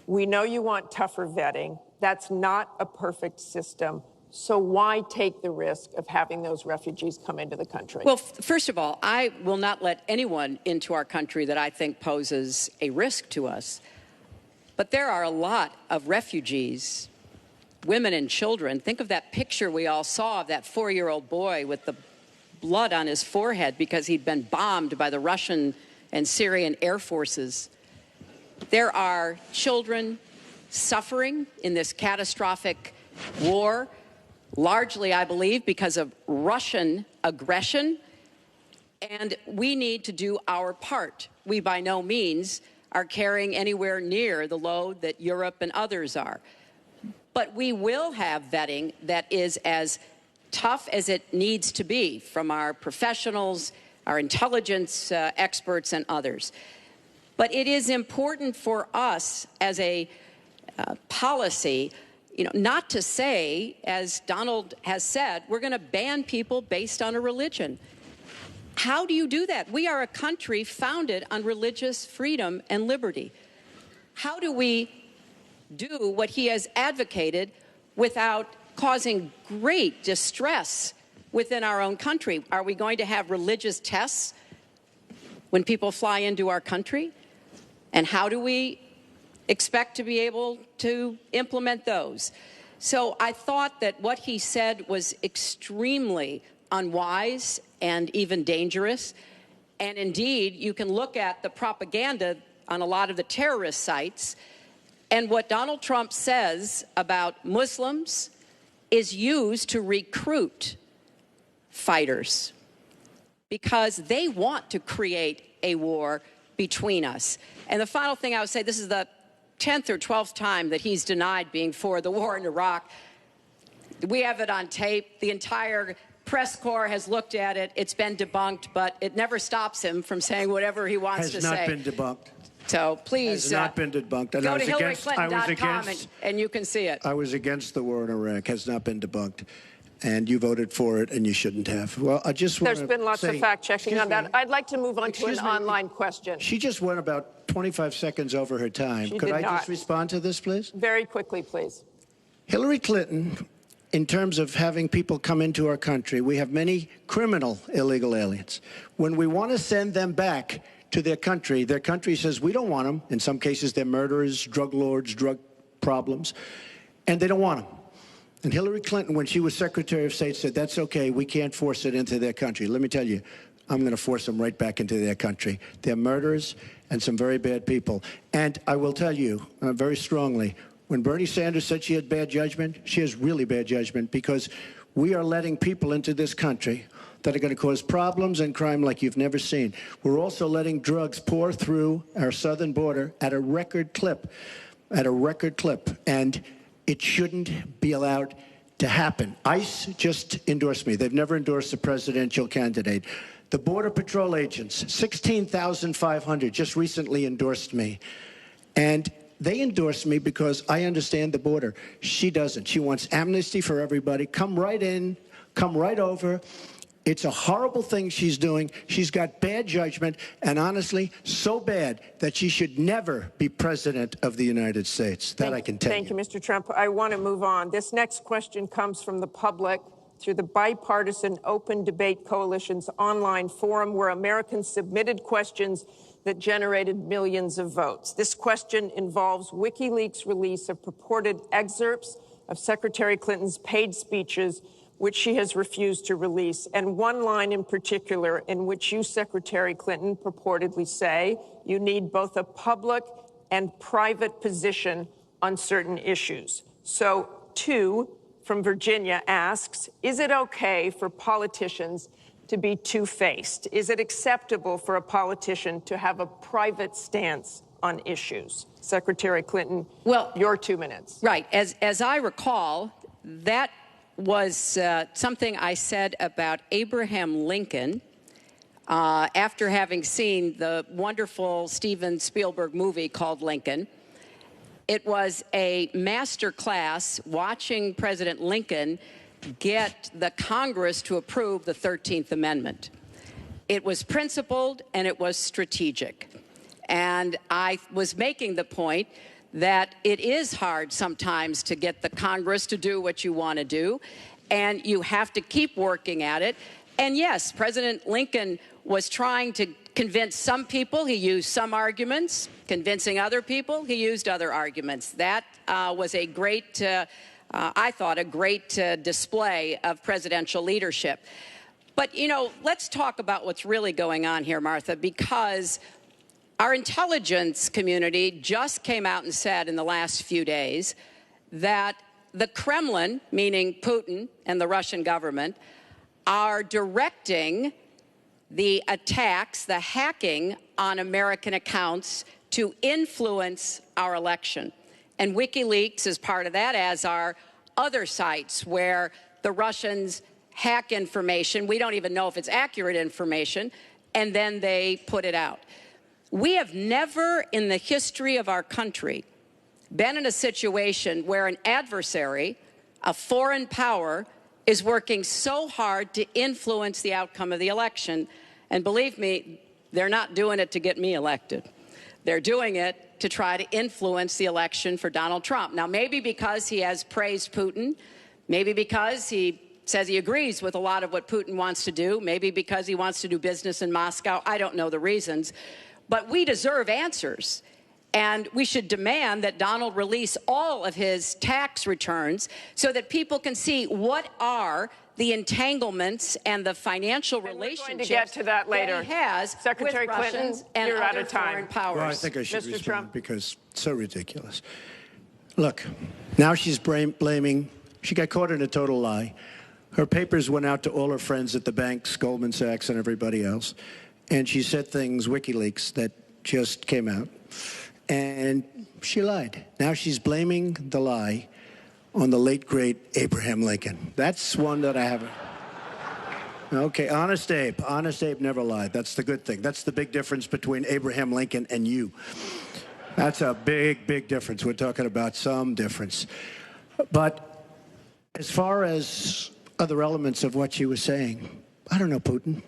We know you want tougher vetting. That's not a perfect system. So why take the risk of having those refugees come into the country?
Well, first of all, I will not let anyone into our country that I think poses a risk to us. But there are a lot of refugees, women and children. Think of that picture we all saw of that 4-year-old boy with the blood on his forehead because he'd been bombed by the Russian and Syrian air forces. There are children suffering in this catastrophic war, largely, I believe, because of Russian aggression. And we need to do our part. We by no means are carrying anywhere near the load that Europe and others are. But we will have vetting that is as tough as it needs to be from our professionals, our intelligence experts, and others. But it is important for us as a policy, not to say, as Donald has said, we're going to ban people based on a religion. How do you do that? We are a country founded on religious freedom and liberty. How do we do what he has advocated without causing great distress within our own country? Are we going to have religious tests when people fly into our country? And how do we expect to be able to implement those? So I thought that what he said was extremely unwise and even dangerous. And indeed, you can look at the propaganda on a lot of the terrorist sites, and what Donald Trump says about Muslims is used to recruit fighters because they want to create a war between us. And the final thing I would say, this is the 10th or 12th time that he's denied being for the war in Iraq. We have it on tape. The entire press corps has looked at it. It's been debunked, but it never stops him from saying whatever he wants to say.
Has not been debunked.
So please
has not been debunked. And
go to HillaryClinton.com and you can see it.
I was against the war in Iraq. Has not been debunked. And you voted for it, and you shouldn't have. Well, I just want to
There's been lots of fact-checking on that. I'd like to move on to an online question.
She just went about 25 seconds over her time. Could I just respond to this, please?
Very quickly, please.
Hillary Clinton, in terms of having people come into our country, we have many criminal illegal aliens. When we want to send them back to their country says we don't want them. In some cases, they're murderers, drug lords, drug problems, and they don't want them. And Hillary Clinton, when she was Secretary of State, said, that's okay, we can't force it into their country. Let me tell you, I'm going to force them right back into their country. They're murderers and some very bad people. And I will tell you very strongly, when Bernie Sanders said she had bad judgment, she has really bad judgment, because we are letting people into this country that are going to cause problems and crime like you've never seen. We're also letting drugs pour through our southern border at a record clip, and it shouldn't be allowed to happen. ICE just endorsed me. They've never endorsed a presidential candidate. The Border Patrol agents, 16,500, just recently endorsed me. And they endorsed me because I understand the border. She doesn't. She wants amnesty for everybody. Come right in, come right over. It's a horrible thing she's doing. She's got bad judgment, and honestly, so bad that she should never be president of the United States. That I can tell you.
Thank you, Mr. Trump. I want to move on. This next question comes from the public through the Bipartisan Open Debate Coalition's online forum, where Americans submitted questions that generated millions of votes. This question involves WikiLeaks' release of purported excerpts of Secretary Clinton's paid speeches, which she has refused to release, and one line in particular in which you, Secretary Clinton, purportedly say you need both a public and private position on certain issues. So, two from Virginia asks, is it okay for politicians to be two-faced? Is it acceptable for a politician to have a private stance on issues? Secretary Clinton, well, your 2 minutes.
Right. As I recall, that was something I said about Abraham Lincoln after having seen the wonderful Steven Spielberg movie called Lincoln. It was a master class watching President Lincoln get the Congress to approve the 13th Amendment. It was principled and it was strategic. And I was making the point that it is hard sometimes to get the Congress to do what you want to do, and you have to keep working at it. And yes, President Lincoln was trying to convince some people. He used some arguments. Convincing other people, he used other arguments. That was a great, I thought, a great display of presidential leadership. But, you know, let's talk about what's really going on here, Martha, because our intelligence community just came out and said in the last few days that the Kremlin, meaning Putin and the Russian government, are directing the attacks, the hacking on American accounts to influence our election. And WikiLeaks is part of that, as are other sites where the Russians hack information. We don't even know if it's accurate information, and then they put it out. We have never in the history of our country been in a situation where an adversary, a foreign power, is working so hard to influence the outcome of the election. And believe me, they're not doing it to get me elected. They're doing it to try to influence the election for Donald Trump. Now, maybe because he has praised Putin, maybe because he says he agrees with a lot of what Putin wants to do, maybe because he wants to do business in Moscow. I don't know the reasons. But we deserve answers. And we should demand that Donald release all of his tax returns so that people can see what are the entanglements and the financial relationships
we're going to get to that later.
That he has
Secretary
with
Clinton,
Russians and
you're out
other
of time.
foreign powers.
Well, I think I should
Mr.
respond
Trump.
because it's so ridiculous. Look, now she's blaming, she got caught in a total lie. Her papers went out to all her friends at the banks, Goldman Sachs and everybody else, and she said things, WikiLeaks, that just came out, and she lied. Now she's blaming the lie on the late, great Abraham Lincoln. That's one that I haven't. Okay, Honest Abe. Honest Abe never lied. That's the good thing. That's the big difference between Abraham Lincoln and you. That's a big, big difference. We're talking about some difference. But as far as other elements of what she was saying, I don't know, Putin.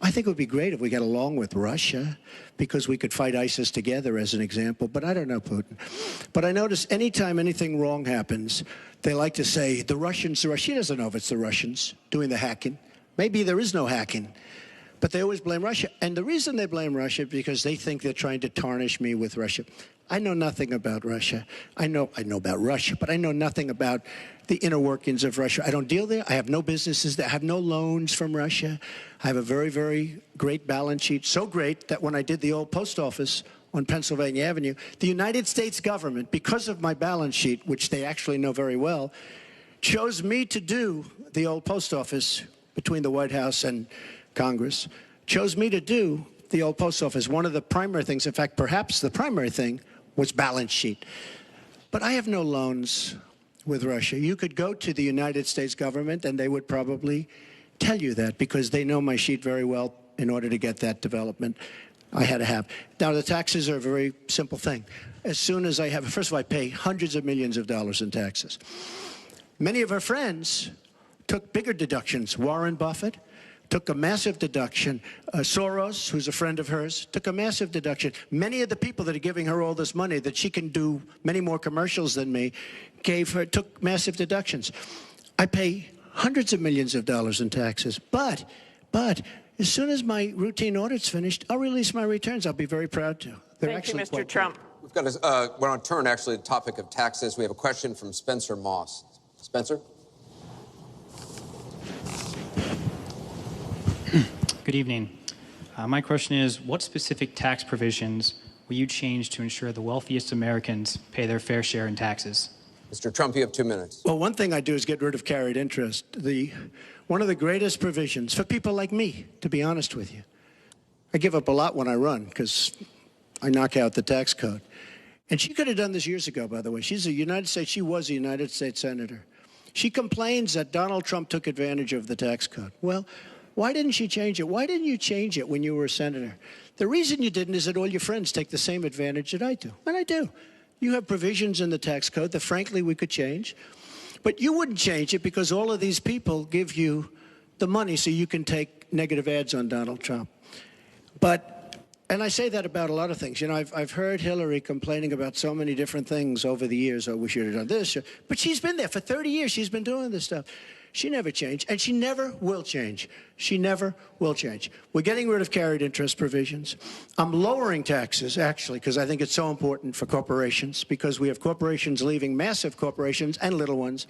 I think it would be great if we got along with Russia because we could fight ISIS together, as an example. But I don't know, Putin. But I notice anytime anything wrong happens, they like to say, the Russians. She doesn't know if it's the Russians doing the hacking. Maybe there is no hacking. But they always blame Russia. And the reason they blame Russia is because they think they're trying to tarnish me with Russia. I know nothing about Russia. I know about Russia, but I know nothing about the inner workings of Russia. I don't deal there. I have no businesses there. I have no loans from Russia. I have a very, very great balance sheet, so great that when I did the old post office on Pennsylvania Avenue, the United States government, because of my balance sheet, which they actually know very well, chose me to do the old post office between the White House and Congress, chose me to do the old post office. One of the primary things, in fact, perhaps the primary thing, was balance sheet. But I have no loans with Russia. You could go to the United States government and they would probably tell you that because they know my sheet very well. In order to get that development, I had to have. Now, the taxes are a very simple thing. As soon as I have, first of all, I pay hundreds of millions of dollars in taxes. Many of her friends took bigger deductions. Warren Buffett took a massive deduction. Soros, who's a friend of hers, took a massive deduction. Many of the people that are giving her all this money that she can do many more commercials than me took massive deductions. I pay hundreds of millions of dollars in taxes. But as soon as my routine audit's finished, I'll release my returns. I'll be very proud to. They're
Thank you,
actually
Mr. Trump.
We've got we're on turn, actually, the topic of taxes. We have a question from Spencer Moss. Spencer?
Good evening. My question is, what specific tax provisions will you change to ensure the wealthiest Americans pay their fair share in taxes?
Mr. Trump, you have 2 minutes.
Well, one thing I do is get rid of carried interest. One of the greatest provisions for people like me, to be honest with you. I give up a lot when I run because I knock out the tax code. And she could have done this years ago, by the way. She was a United States senator. She complains that Donald Trump took advantage of the tax code. Well, Why didn't she change it? Why didn't you change it when you were a senator? The reason you didn't is that all your friends take the same advantage that I do. And I do. You have provisions in the tax code that, frankly, we could change. But you wouldn't change it because all of these people give you the money so you can take negative ads on Donald Trump. And I say that about a lot of things. You know, I've heard Hillary complaining about so many different things over the years. Oh, we should have done this. But she's been there for 30 years. She's been doing this stuff. She never changed, and she never will change. She never will change. We're getting rid of carried interest provisions. I'm lowering taxes, actually, because I think it's so important for corporations, because we have corporations leaving, massive corporations and little ones.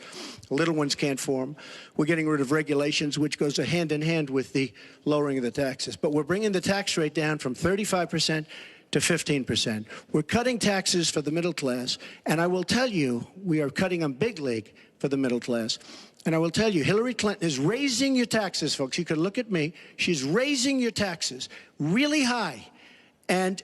Little ones can't form. We're getting rid of regulations, which goes hand in hand with the lowering of the taxes. But we're bringing the tax rate down from 35% to 15%. We're cutting taxes for the middle class, and I will tell you, we are cutting them big league for the middle class. And I will tell you, Hillary Clinton is raising your taxes, folks. You can look at me. She's raising your taxes really high. And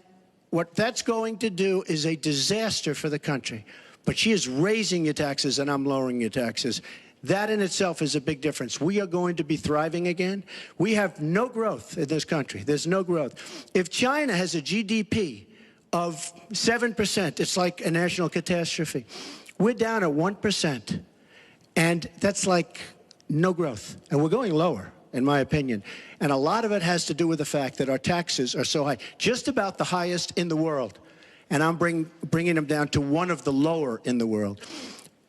what that's going to do is a disaster for the country. But she is raising your taxes, and I'm lowering your taxes. That in itself is a big difference. We are going to be thriving again. We have no growth in this country. There's no growth. If China has a GDP of 7%, it's like a national catastrophe. We're down at 1%. And that's like no growth. And we're going lower, in my opinion. And a lot of it has to do with the fact that our taxes are so high, just about the highest in the world. And I'm bringing them down to one of the lower in the world.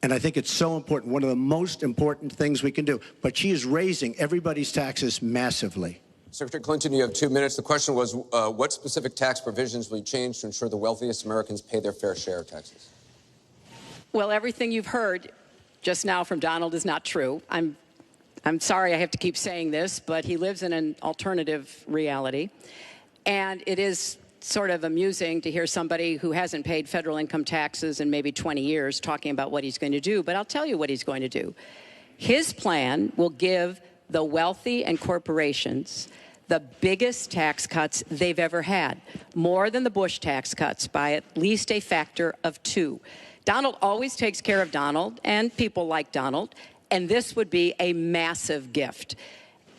And I think it's so important, one of the most important things we can do. But she is raising everybody's taxes massively.
Secretary Clinton, you have 2 minutes. The question was, what specific tax provisions will you change to ensure the wealthiest Americans pay their fair share of taxes?
Well, everything you've heard just now from Donald is not true. I'm sorry I have to keep saying this, but he lives in an alternative reality. And it is sort of amusing to hear somebody who hasn't paid federal income taxes in maybe 20 years talking about what he's going to do. But I'll tell you what he's going to do. His plan will give the wealthy and corporations the biggest tax cuts they've ever had, more than the Bush tax cuts by at least a factor of 2. Donald always takes care of Donald and people like Donald, and this would be a massive gift.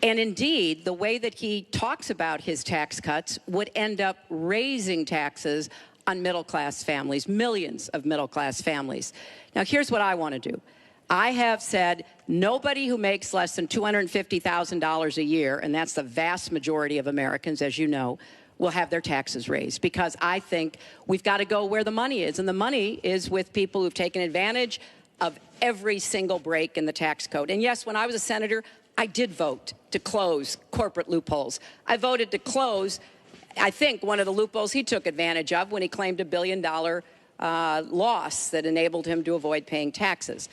And indeed, the way that he talks about his tax cuts would end up raising taxes on middle-class families, millions of middle-class families. Now, here's what I want to do. I have said nobody who makes less than $250,000 a year, and that's the vast majority of Americans, as you know, will have their taxes raised, because I think we've got to go where the money is. And the money is with people who've taken advantage of every single break in the tax code. And yes, when I was a senator, I did vote to close corporate loopholes. I voted to close, I think, one of the loopholes he took advantage of when he claimed $1 billion loss that enabled him to avoid paying taxes.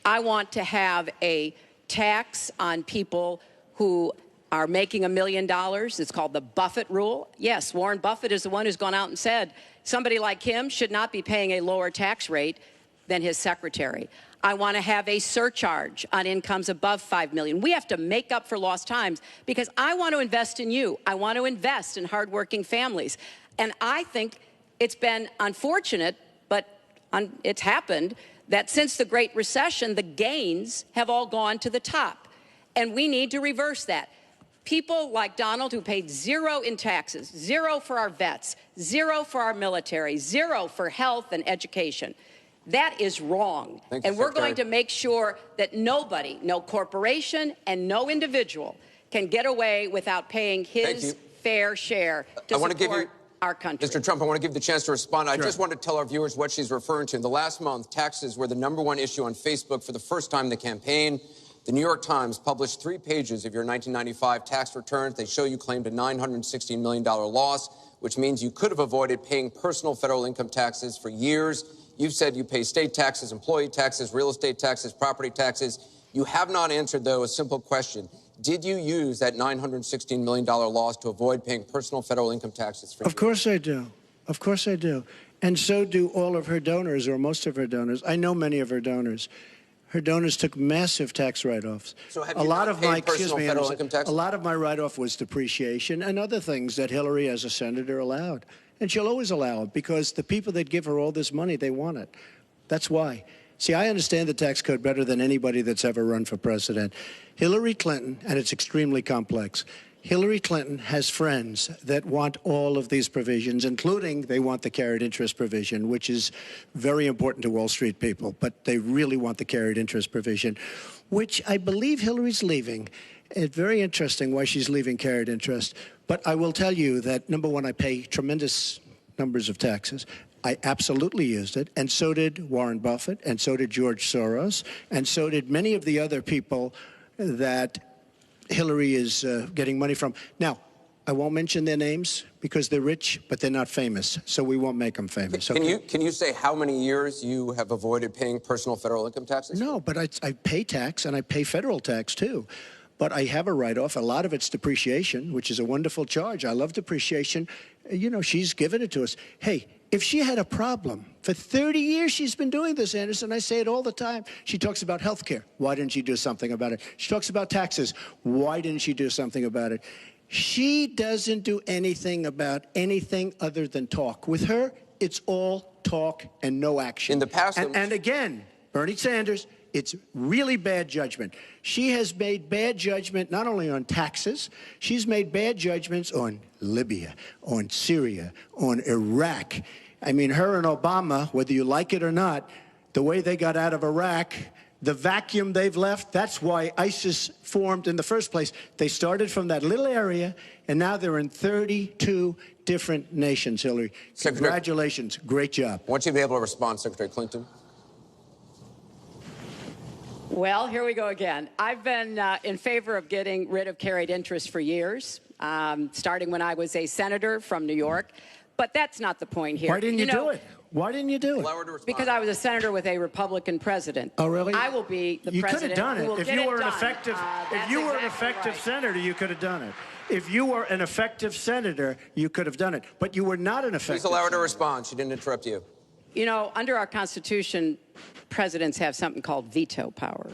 I want to have a tax on people who are making $1 million. It's called the Buffett rule. Yes, Warren Buffett is the one who's gone out and said somebody like him should not be paying a lower tax rate than his secretary. I want to have a surcharge on incomes above $5 million. We have to make up for lost times, because I want to invest in you. I want to invest in hardworking families. And I think it's been unfortunate, but it's happened, that since the Great Recession, the gains have all gone to the top. And we need to reverse that. People like Donald, who paid 0 in taxes, 0 for our vets, 0 for our military, 0 for health and education. That is wrong. And we're going to make sure that nobody, no corporation and no individual, can get away without paying his fair share to support our country.
Mr. Trump, I want to give you the chance to respond. I just want to tell our viewers what she's referring to. In the last month, taxes were the #1 issue on Facebook for the first time in the campaign. The New York Times published 3 pages of your 1995 tax returns. They show you claimed a $916 million loss, which means you could have avoided paying personal federal income taxes for years. You've said you pay state taxes, employee taxes, real estate taxes, property taxes. You have not answered, though, a simple question. Did you use that $916 million loss to avoid paying personal federal income taxes for years?
Of course I do. Of course I do. And so do all of her donors, or most of her donors. I know many of her donors. Her donors took massive tax write-offs.
So have you not paid personal federal income taxes?
A lot of my write-off was depreciation and other things that Hillary, as a senator, allowed. And she'll always allow it, because the people that give her all this money, they want it. That's why. See, I understand the tax code better than anybody that's ever run for president. Hillary Clinton, and it's extremely complex, Hillary Clinton has friends that want all of these provisions, including they want the carried interest provision, which is very important to Wall Street people, but they really want the carried interest provision, which I believe Hillary's leaving. It's very interesting why she's leaving carried interest. But I will tell you that, number one, I pay tremendous numbers of taxes. I absolutely used it, and so did Warren Buffett, and so did George Soros, and so did many of the other people that Hillary is getting money from. Now, I won't mention their names because they're rich, but they're not famous, so we won't make them famous.
Can you say how many years you have avoided paying personal federal income taxes?
No, but I pay tax, and I pay federal tax, too. But I have a write-off. A lot of it's depreciation, which is a wonderful charge. I love depreciation. You know, she's given it to us. Hey, if she had a problem, for 30 years she's been doing this, Anderson. I say it all the time. She talks about health care. Why didn't she do something about it? She talks about taxes. Why didn't she do something about it? She doesn't do anything about anything other than talk. With her, it's all talk and no action.
In the past...
And again, Bernie Sanders, it's really bad judgment. She has made bad judgment not only on taxes, she's made bad judgments on Libya, on Syria, on Iraq. I mean, her and Obama, whether you like it or not, the way they got out of Iraq, the vacuum they've left, that's why ISIS formed in the first place. They started from that little area, and now they're in 32 different nations, Hillary. Congratulations. Great job.
I want you to be able to respond, Secretary Clinton.
Well, here we go again. I've been in favor of getting rid of carried interest for years, starting when I was a senator from New York. But that's not the point here.
Why didn't you do it? Why didn't you do it?
Allow her to respond.
Because I was a senator with a Republican president.
Oh, really?
I will be the president.
You could have done it.
If you were
an effective, senator, you could have done it. If you were an effective senator, you could have done it. But you were not an effective
Please allow her to
senator.
respond. She didn't interrupt you.
You know, under our Constitution, presidents have something called veto power.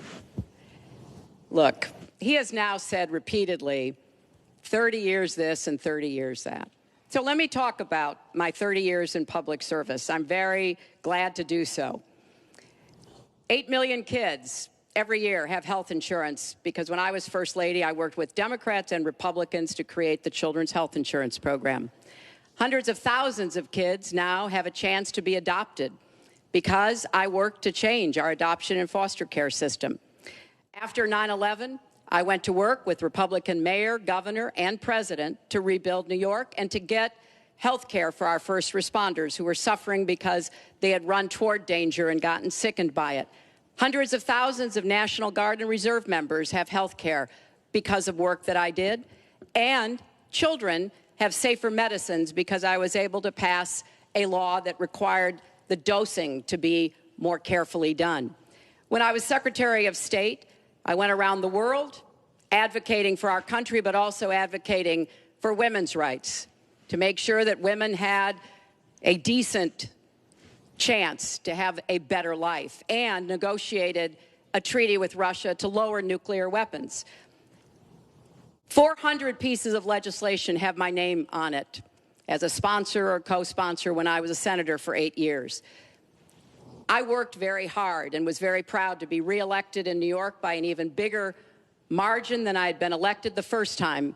Look, he has now said repeatedly, 30 years this and 30 years that. So let me talk about my 30 years in public service. I'm very glad to do so. 8 million kids every year have health insurance because when I was First Lady, I worked with Democrats and Republicans to create the Children's Health Insurance Program. Hundreds of thousands of kids now have a chance to be adopted because I worked to change our adoption and foster care system. After 9/11, I went to work with Republican mayor, governor, and president to rebuild New York and to get health care for our first responders who were suffering because they had run toward danger and gotten sickened by it. Hundreds of thousands of National Guard and Reserve members have health care because of work that I did. And children have safer medicines because I was able to pass a law that required the dosing to be more carefully done. When I was Secretary of State, I went around the world advocating for our country, but also advocating for women's rights, to make sure that women had a decent chance to have a better life, and negotiated a treaty with Russia to lower nuclear weapons. 400 pieces of legislation have my name on it as a sponsor or co-sponsor when I was a senator for 8 years. I worked very hard and was very proud to be reelected in New York by an even bigger margin than I had been elected the first time.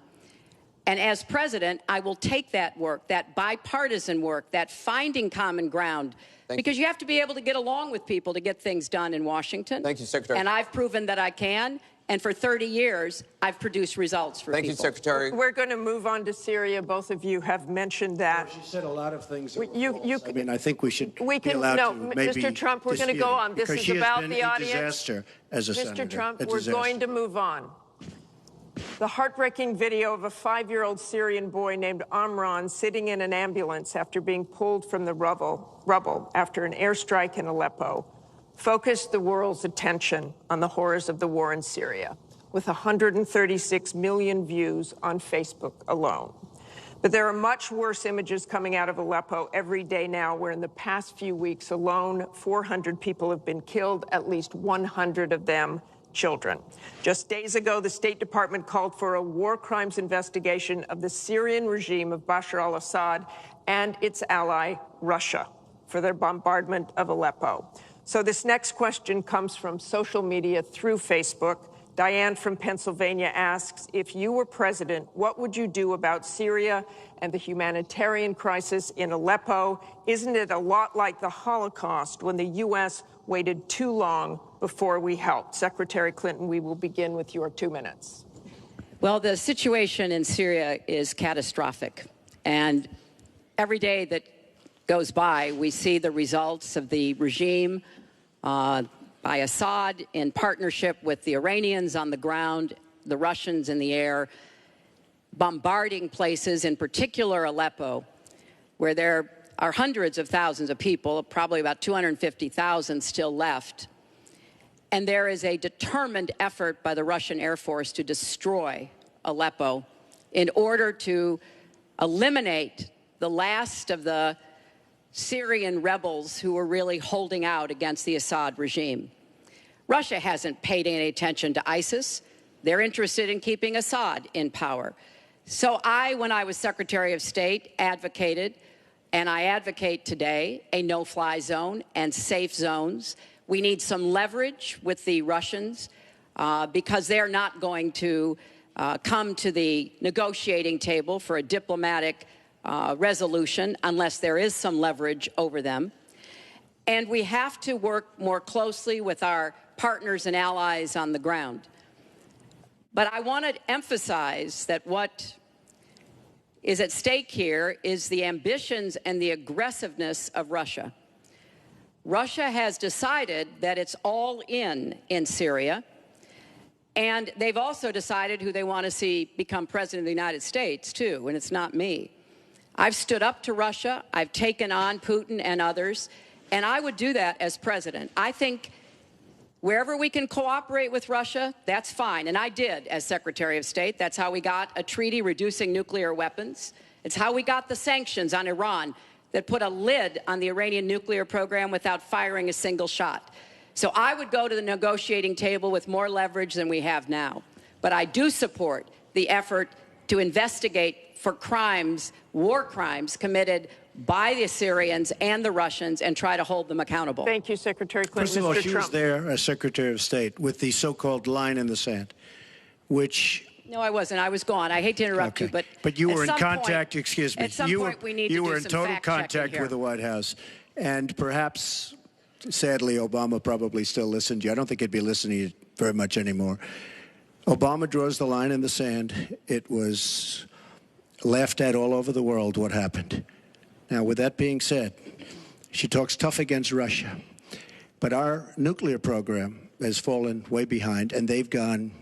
And as president, I will take that work, that bipartisan work, that finding common ground, because you have to be able to get along with people to get things done in Washington.
Thank you, Secretary.
And I've proven that I can. And for 30 years, I've produced results for people.
Thank you, Secretary.
We're going to move on to Syria. Both of you have mentioned that.
She said a lot of things. I think we should
we can,
be allowed
no,
to maybe
Mr. Trump, we're going to go on. This is about the audience.
Disaster as a senator.
Mr. Trump, we're going to move on. The heartbreaking video of a 5-year-old Syrian boy named Amran sitting in an ambulance after being pulled from the rubble after an airstrike in Aleppo focused the world's attention on the horrors of the war in Syria, with 136 million views on Facebook alone. But there are much worse images coming out of Aleppo every day now, where in the past few weeks alone, 400 people have been killed, at least 100 of them children. Just days ago, the State Department called for a war crimes investigation of the Syrian regime of Bashar al-Assad and its ally, Russia, for their bombardment of Aleppo. So this next question comes from social media through Facebook. Diane from Pennsylvania asks, if you were president, what would you do about Syria and the humanitarian crisis in Aleppo? Isn't it a lot like the Holocaust when the U.S. waited too long before we helped? Secretary Clinton, we will begin with your 2 minutes.
Well, the situation in Syria is catastrophic. And every day that goes by, we see the results of the regime by Assad in partnership with the Iranians on the ground, the Russians in the air, bombarding places, in particular Aleppo, where there are hundreds of thousands of people, probably about 250,000 still left. And there is a determined effort by the Russian Air Force to destroy Aleppo in order to eliminate the last of the Syrian rebels who were really holding out against the Assad regime. Russia hasn't paid any attention to ISIS. They're interested in keeping Assad in power. So when I was Secretary of State, advocated, and I advocate today, a no-fly zone and safe zones. We need some leverage with the Russians because they're not going to come to the negotiating table for a diplomatic resolution unless there is some leverage over them. And we have to work more closely with our partners and allies on the ground. But I want to emphasize that what is at stake here is the ambitions and the aggressiveness of Russia. Russia has decided that it's all in Syria, and they've also decided who they want to see become president of the United States, too, and it's not me. I've stood up to Russia. I've taken on Putin and others, and I would do that as president. I think wherever we can cooperate with Russia, that's fine, and I did as Secretary of State. That's how we got a treaty reducing nuclear weapons. It's how we got the sanctions on Iran that put a lid on the Iranian nuclear program without firing a single shot. So I would go to the negotiating table with more leverage than we have now. But I do support the effort to investigate for crimes, war crimes committed by the Syrians and the Russians and try to hold them accountable.
Thank you, Secretary Clinton.
First of all,
Mr.
she
Trump.
was there as Secretary of State with the so-called line in the sand, which...
No, I wasn't. I was gone. I hate to interrupt you,
but you were in contact,
point,
excuse me.
At some point, we need to do some
You were in total contact
here.
with the White House. And perhaps, sadly, Obama probably still listened to you. I don't think he'd be listening to you very much anymore. Obama draws the line in the sand. It was laughed at all over the world what happened. Now, with that being said, she talks tough against Russia. But our nuclear program has fallen way behind, and they've gone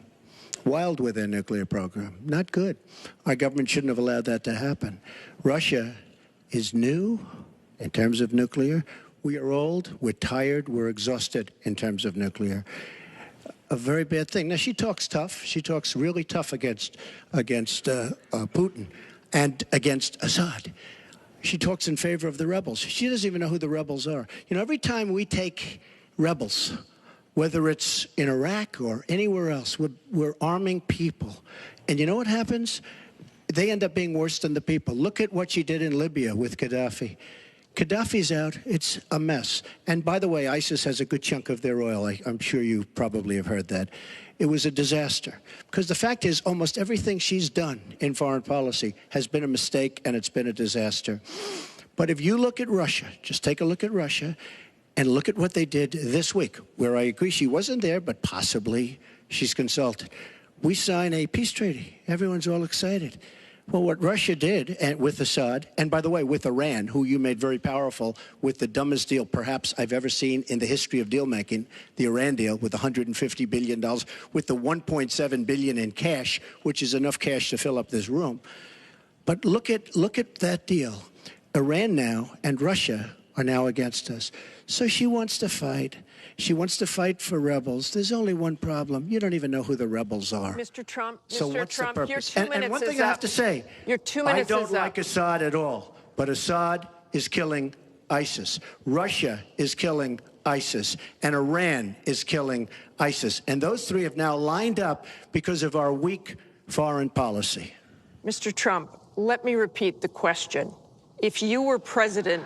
wild with their nuclear program. Not good. Our government shouldn't have allowed that to happen. Russia is new in terms of nuclear. We are old, we're tired, we're exhausted in terms of nuclear. A very bad thing. Now, she talks tough. She talks really tough against Putin and against Assad. She talks in favor of the rebels. She doesn't even know who the rebels are. You know, every time we take rebels, whether it's in Iraq or anywhere else, we're arming people. And you know what happens? They end up being worse than the people. Look at what she did in Libya with Gaddafi. Gaddafi's out. It's a mess. And by the way, ISIS has a good chunk of their oil. I'm sure you probably have heard that. It was a disaster. Because the fact is, almost everything she's done in foreign policy has been a mistake, and it's been a disaster. But if you look at Russia, just take a look at Russia, and look at what they did this week, where I agree she wasn't there, but possibly she's consulted. We sign a peace treaty. Everyone's all excited. Well, what Russia did with Assad, and by the way, with Iran, who you made very powerful with the dumbest deal perhaps I've ever seen in the history of deal-making, the Iran deal with $150 billion, with the $1.7 billion in cash, which is enough cash to fill up this room. But look at that deal. Iran now and Russia are now against us. So she wants to fight. She wants to fight for rebels. There's only one problem. You don't even know who the rebels are.
Mr. Trump,
so
Mr.
what's
Trump,
the purpose?
your 2 minutes
and one thing
is
I have
up.
to say,
your 2 minutes
I don't
is
like
up.
Assad at all, but Assad is killing ISIS. Russia is killing ISIS, and Iran is killing ISIS. And those three have now lined up because of our weak foreign policy.
Mr. Trump, let me repeat the question. If you were president,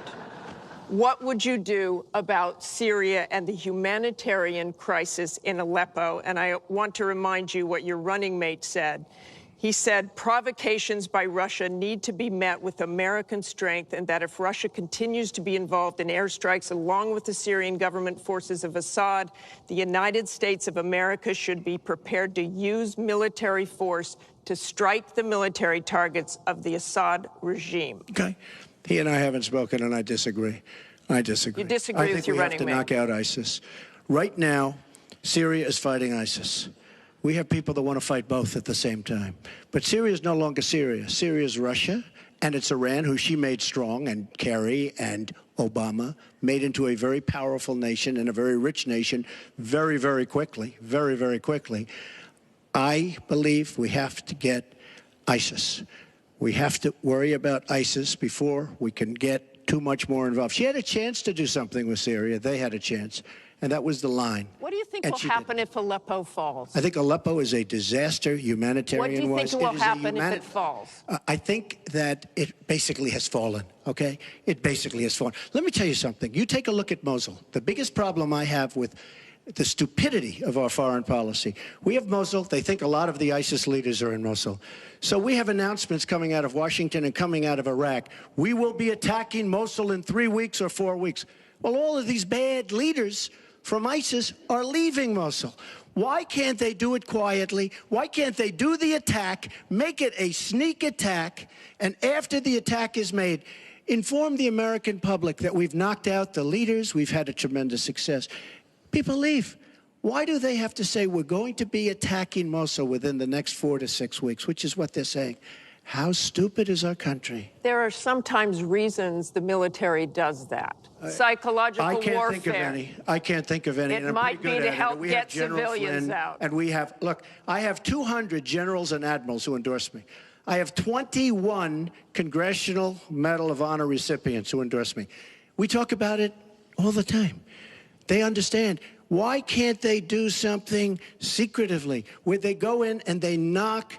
What would you do about Syria and the humanitarian crisis in Aleppo? And I want to remind you what your running mate said. He said provocations by Russia need to be met with American strength, and that if Russia continues to be involved in airstrikes along with the Syrian government forces of Assad, the United States of America should be prepared to use military force to strike the military targets of the Assad regime.
Okay. He and I haven't spoken, and I disagree. I disagree.
You disagree with your running mate.
I think we have to knock out ISIS. Right now, Syria is fighting ISIS. We have people that want to fight both at the same time. But Syria is no longer Syria. Syria is Russia, and it's Iran, who she made strong, and Kerry and Obama made into a very powerful nation and a very rich nation very, very quickly, very, very quickly. I believe we have to get ISIS. We have to worry about ISIS before we can get too much more involved. She had a chance to do something with Syria. They had a chance. And that was the line.
What do you think will happen if Aleppo falls?
I think Aleppo is a disaster humanitarian-wise.
What do you think will happen if it falls?
I think that it basically has fallen, okay? It basically has fallen. Let me tell you something. You take a look at Mosul. The biggest problem I have with the stupidity of our foreign policy. We have Mosul. They think a lot of the ISIS leaders are in Mosul. So we have announcements coming out of Washington and coming out of Iraq. We will be attacking Mosul in 3 weeks or 4 weeks. Well, all of these bad leaders from ISIS are leaving Mosul. Why can't they do it quietly? Why can't they do the attack, make it a sneak attack, and after the attack is made, inform the American public that we've knocked out the leaders, we've had a tremendous success. People leave. Why do they have to say we're going to be attacking Mosul within the next 4 to 6 weeks, which is what they're saying? How stupid is our country?
There are sometimes reasons the military does that. Psychological warfare.
I can't think of any. I can't think of any.
It might be to help get civilians out.
And we have, look, I have 200 generals and admirals who endorse me. I have 21 Congressional Medal of Honor recipients who endorse me. We talk about it all the time. They understand. Why can't they do something secretively where they go in and they knock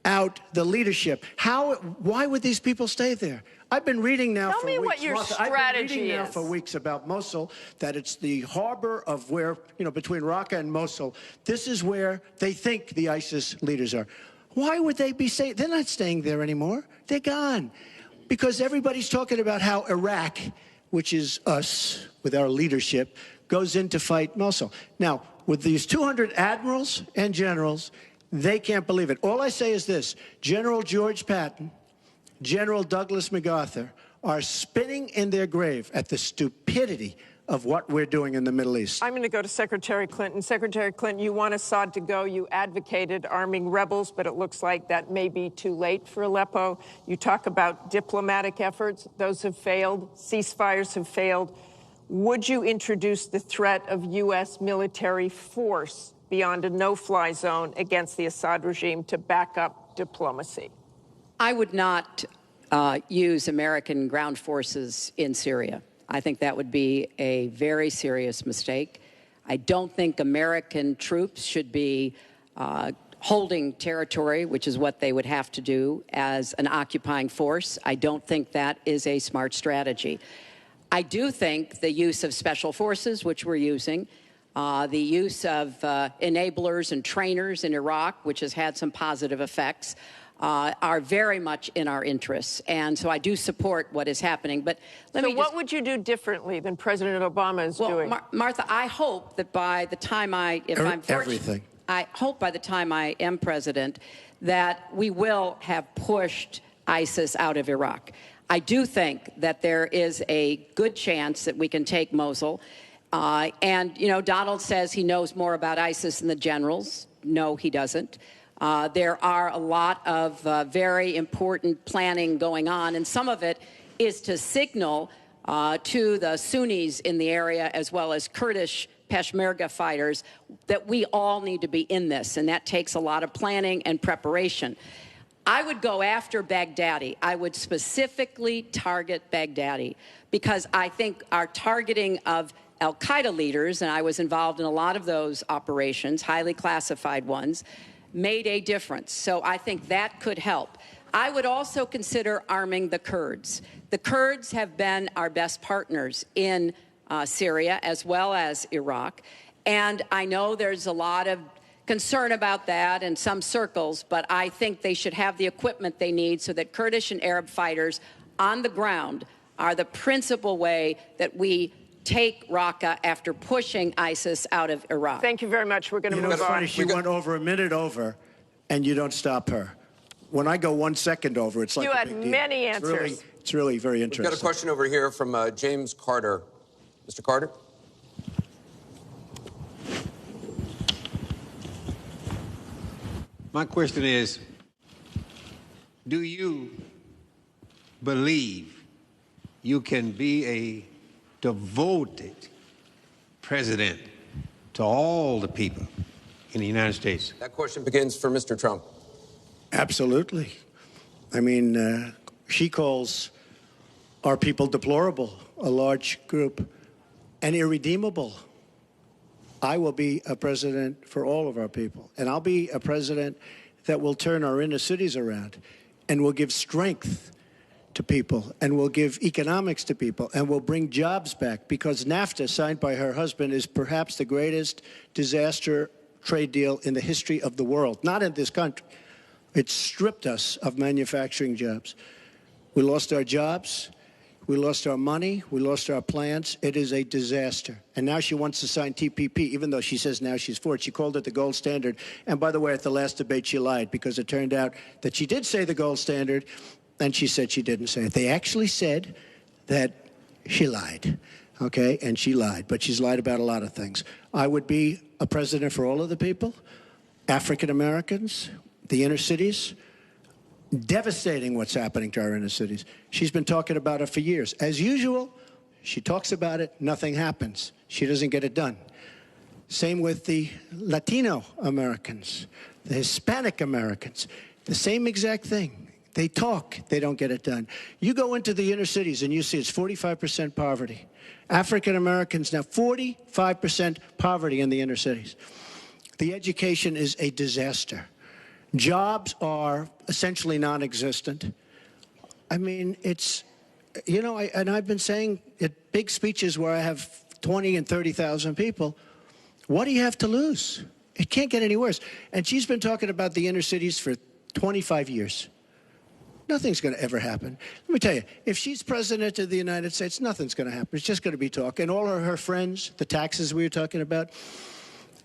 out the leadership? Why would these people stay there? I've been reading now for weeks.
Tell me what your strategy
I've been reading now
is.
for weeks about Mosul, that it's the harbor of where, between Raqqa and Mosul. This is where they think the ISIS leaders are. Why would they be staying? They're not staying there anymore. They're gone. Because everybody's talking about how Iraq, which is us with our leadership, goes in to fight Mosul. Now, with these 200 admirals and generals, they can't believe it. All I say is this: General George Patton, General Douglas MacArthur are spinning in their grave at the stupidity of what we're doing in the Middle East.
I'm going to go to Secretary Clinton. Secretary Clinton, you want Assad to go. You advocated arming rebels, but it looks like that may be too late for Aleppo. You talk about diplomatic efforts. Those have failed. Ceasefires have failed. Would you introduce the threat of U.S. military force beyond a no-fly zone against the Assad regime to back up diplomacy?
I would not use American ground forces in Syria. I think that would be a very serious mistake. I don't think American troops should be holding territory, which is what they would have to do as an occupying force. I don't think that is a smart strategy. I do think the use of special forces, which we're using, the use of enablers and trainers in Iraq, which has had some positive effects, are very much in our interests. And so I do support what is happening. But
what would you do differently than President Obama is doing?
Martha, I hope that by the time I hope by the time I am president, that we will have pushed ISIS out of Iraq. I do think that there is a good chance that we can take Mosul. Donald says he knows more about ISIS than the generals. No, he doesn't. There are a lot of very important planning going on, and some of it is to signal to the Sunnis in the area, as well as Kurdish Peshmerga fighters, that we all need to be in this, and that takes a lot of planning and preparation. I would go after Baghdadi. I would specifically target Baghdadi, because I think our targeting of al-Qaeda leaders, and I was involved in a lot of those operations, highly classified ones, made a difference. So I think that could help. I would also consider arming the Kurds. The Kurds have been our best partners in Syria as well as Iraq. And I know there's a lot of concern about that in some circles, but I think they should have the equipment they need so that Kurdish and Arab fighters on the ground are the principal way that we take Raqqa after pushing ISIS out of Iraq.
Thank you very much. We're going to
You know,
move
it's
on.
funny, she went over a minute over, and you don't stop her. When I go 1 second over, it's like
You
a
had
big deal.
many
It's
answers.
really very
We've
interesting.
got a question over here from James Carter. Mr. Carter?
My question is, do you believe you can be a devoted president to all the people in the United States?
That question begins for Mr. Trump.
Absolutely. I mean, she calls our people deplorable, a large group, and irredeemable. I will be a president for all of our people, and I'll be a president that will turn our inner cities around and will give strength to people and will give economics to people and will bring jobs back, because NAFTA, signed by her husband, is perhaps the greatest disaster trade deal in the history of the world, not in this country. It stripped us of manufacturing jobs. We lost our jobs. We lost our money. We lost our plants. It is a disaster. And now she wants to sign TPP, even though she says now she's for it. She called it the gold standard. And by the way, at the last debate, she lied, because it turned out that she did say the gold standard, and she said she didn't say it. They actually said that she lied, okay? And she lied, but she's lied about a lot of things. I would be a president for all of the people, African Americans, the inner cities. Devastating what's happening to our inner cities. She's been talking about it for years. As usual, she talks about it, nothing happens. She doesn't get it done. Same with the Latino Americans, the Hispanic Americans, the same exact thing. They talk, they don't get it done. You go into the inner cities and you see it's 45% poverty. African Americans now, 45% poverty in the inner cities. The education is a disaster. Jobs are essentially non-existent. I mean, it's, you know, and I've been saying at big speeches where I have 20 and 30,000 people, what do you have to lose? It can't get any worse. And she's been talking about the inner cities for 25 years. Nothing's going to ever happen. Let me tell you, if she's president of the United States, nothing's going to happen. It's just going to be talk. And all of her friends, the taxes we were talking about,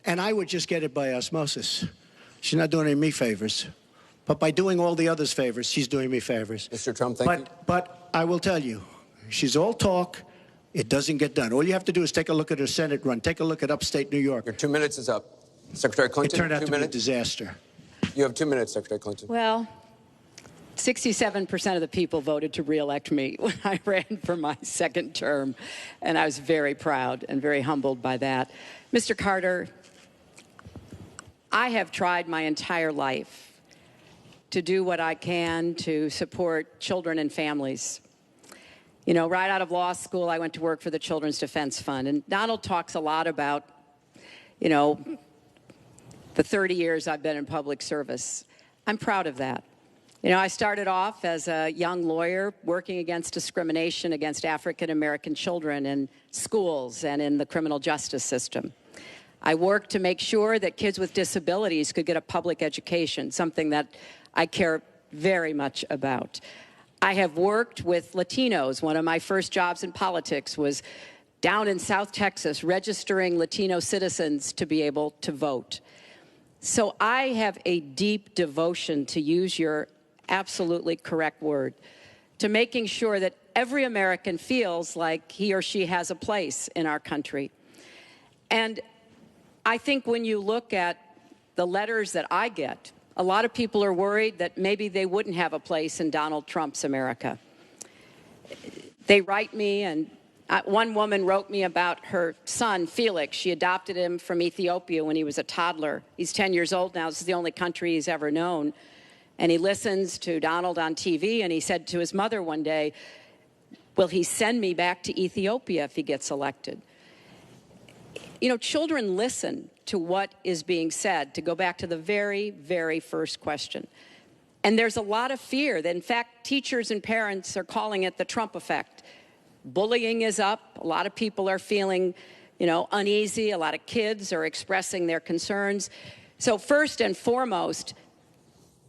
and I would just get it by osmosis. She's not doing any me favors. But by doing all the others favors, she's doing me favors.
Mr. Trump, thank you.
But I will tell you, she's all talk. It doesn't get done. All you have to do is take a look at her Senate run. Take a look at upstate New York.
Your 2 minutes is up. Secretary Clinton,
It turned out
2
to be a
minutes.
disaster.
You have 2 minutes, Secretary Clinton.
Well, 67% of the people voted to reelect me when I ran for my second term, and I was very proud and very humbled by that. Mr. Carter, I have tried my entire life to do what I can to support children and families. You know, right out of law school, I went to work for the Children's Defense Fund, and Donald talks a lot about, you know, the 30 years I've been in public service. I'm proud of that. You know, I started off as a young lawyer working against discrimination against African American children in schools and in the criminal justice system. I worked to make sure that kids with disabilities could get a public education, something that I care very much about. I have worked with Latinos. One of my first jobs in politics was down in South Texas, registering Latino citizens to be able to vote. So I have a deep devotion, to use your absolutely correct word, to making sure that every American feels like he or she has a place in our country. And I think when you look at the letters that I get, a lot of people are worried that maybe they wouldn't have a place in Donald Trump's America. They write me, and one woman wrote me about her son, Felix. She adopted him from Ethiopia when he was a toddler. He's 10 years old now. This is the only country he's ever known. And he listens to Donald on TV, and he said to his mother one day, will he send me back to Ethiopia if he gets elected? You know, children listen to what is being said, to go back to the very, very first question. And there's a lot of fear that, in fact, teachers and parents are calling it the Trump effect. Bullying is up. A lot of people are feeling, uneasy. A lot of kids are expressing their concerns. So first and foremost,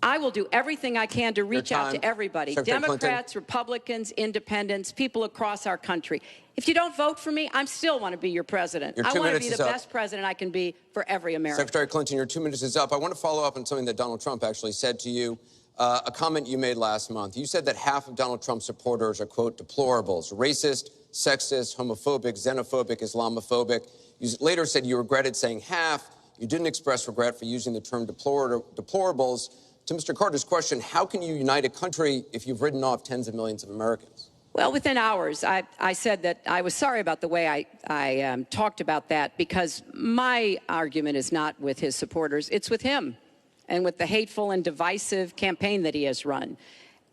I will do everything I can to reach out to everybody,
Secretary
Democrats,
Clinton.
Republicans, independents, people across our country. If you don't vote for me, I still want to be your president.
Your
I
2
want to
minutes
be
is
the
up.
best president I can be for every American.
Secretary Clinton, your 2 minutes is up. I want to follow up on something that Donald Trump actually said to you, a comment you made last month. You said that half of Donald Trump's supporters are, quote, deplorables, racist, sexist, homophobic, xenophobic, Islamophobic. You later said you regretted saying half. You didn't express regret for using the term deplorables. To Mr. Carter's question, how can you unite a country if you've written off tens of millions of Americans?
Well, within hours, I said that I was sorry about the way I talked about that, because my argument is not with his supporters. It's with him and with the hateful and divisive campaign that he has run,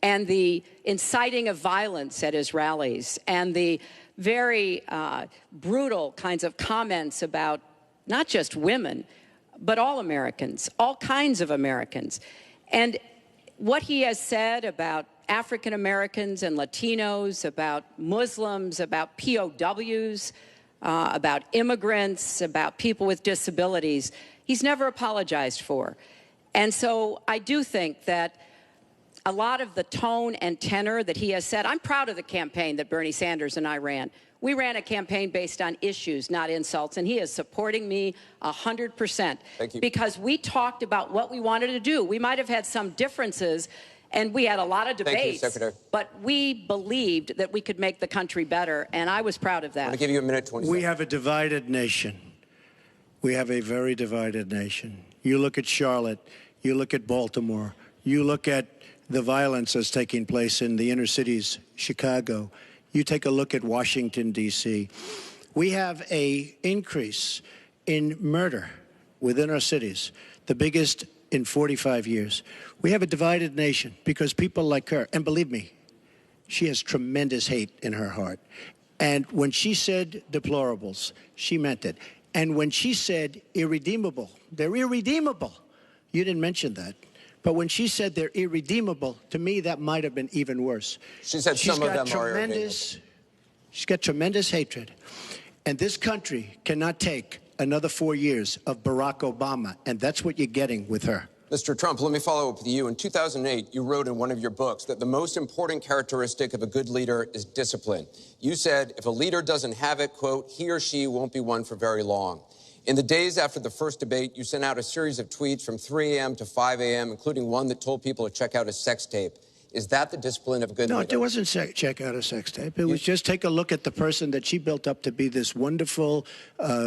and the inciting of violence at his rallies, and the very brutal kinds of comments about not just women, but all Americans, all kinds of Americans. And what he has said about African Americans and Latinos, about Muslims, about POWs, about immigrants, about people with disabilities, he's never apologized for. And so I do think that a lot of the tone and tenor that he has said, I'm proud of the campaign that Bernie Sanders and I ran. We ran a campaign based on issues, not insults, and he is supporting me 100%.
Thank you.
Because we talked about what we wanted to do. We might have had some differences, and we had a lot of debates.
Thank you, Secretary.
But we believed that we could make the country better, and I was proud of that.
I'm going to give you a minute, 20
We
seconds.
have a divided nation. We have a very divided nation. You look at Charlotte, you look at Baltimore, you look at the violence that's taking place in the inner cities, Chicago. You take a look at Washington, D.C. We have an increase in murder within our cities, the biggest in 45 years. We have a divided nation because people like her, and believe me, she has tremendous hate in her heart. And when she said deplorables, she meant it. And when she said irredeemable, they're irredeemable. You didn't mention that. But when she said they're irredeemable, to me, that might have been even worse.
She said some of them are irredeemable.
She's got tremendous hatred. And this country cannot take another 4 years of Barack Obama. And that's what you're getting with her.
Mr. Trump, let me follow up with you. In 2008, you wrote in one of your books that the most important characteristic of a good leader is discipline. You said if a leader doesn't have it, quote, he or she won't be one for very long. In the days after the first debate, you sent out a series of tweets from 3 a.m. to 5 a.m., including one that told people to check out a sex tape. Is that the discipline of a good leader?
No, it wasn't check out a sex tape. It was just take a look at the person that she built up to be this wonderful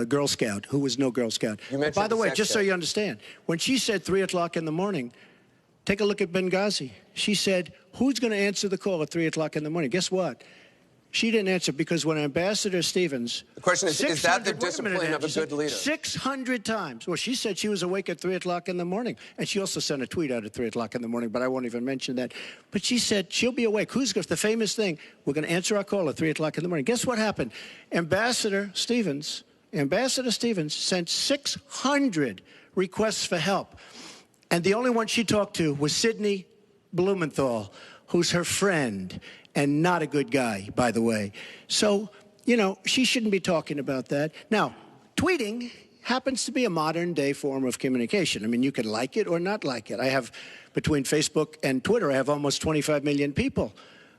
Girl Scout, who was no Girl Scout.
You mentioned
By the way,
sex
just so
tape.
you understand, when she said 3 o'clock in the morning, take a look at Benghazi. She said, who's going to answer the call at 3 o'clock in the morning? Guess what? She didn't answer because when Ambassador Stevens...
The question is that the
600
discipline of a good leader?
600 times. Well, she said she was awake at 3 o'clock in the morning. And she also sent a tweet out at 3 o'clock in the morning, but I won't even mention that. But she said she'll be awake. Who's going to... The famous thing, we're going to answer our call at 3 o'clock in the morning. Guess what happened? Ambassador Stevens sent 600 requests for help. And the only one she talked to was Sidney Blumenthal, who's her friend and not a good guy, by the way. So, you know, she shouldn't be talking about that. Now, tweeting happens to be a modern-day form of communication. I mean, you can like it or not like it. I have, between Facebook and Twitter, I have almost 25 million people.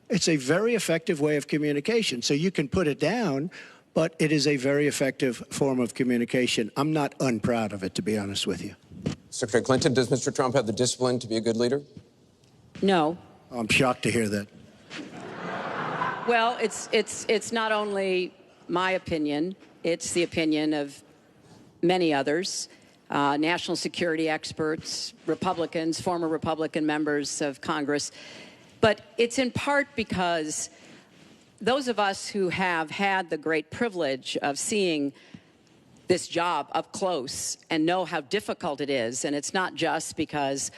It's a very effective way of communication. So you can put it down, but it is a very effective form of communication. I'm not unproud of it, to be honest with you.
Secretary Clinton, does Mr. Trump have the discipline to be a good leader?
No.
I'm shocked to hear that.
Well, it's not only my opinion, it's the opinion of many others, national security experts, Republicans, former Republican members of Congress. But it's in part because those of us who have had the great privilege of seeing this job up close and know how difficult it is, and it's not just because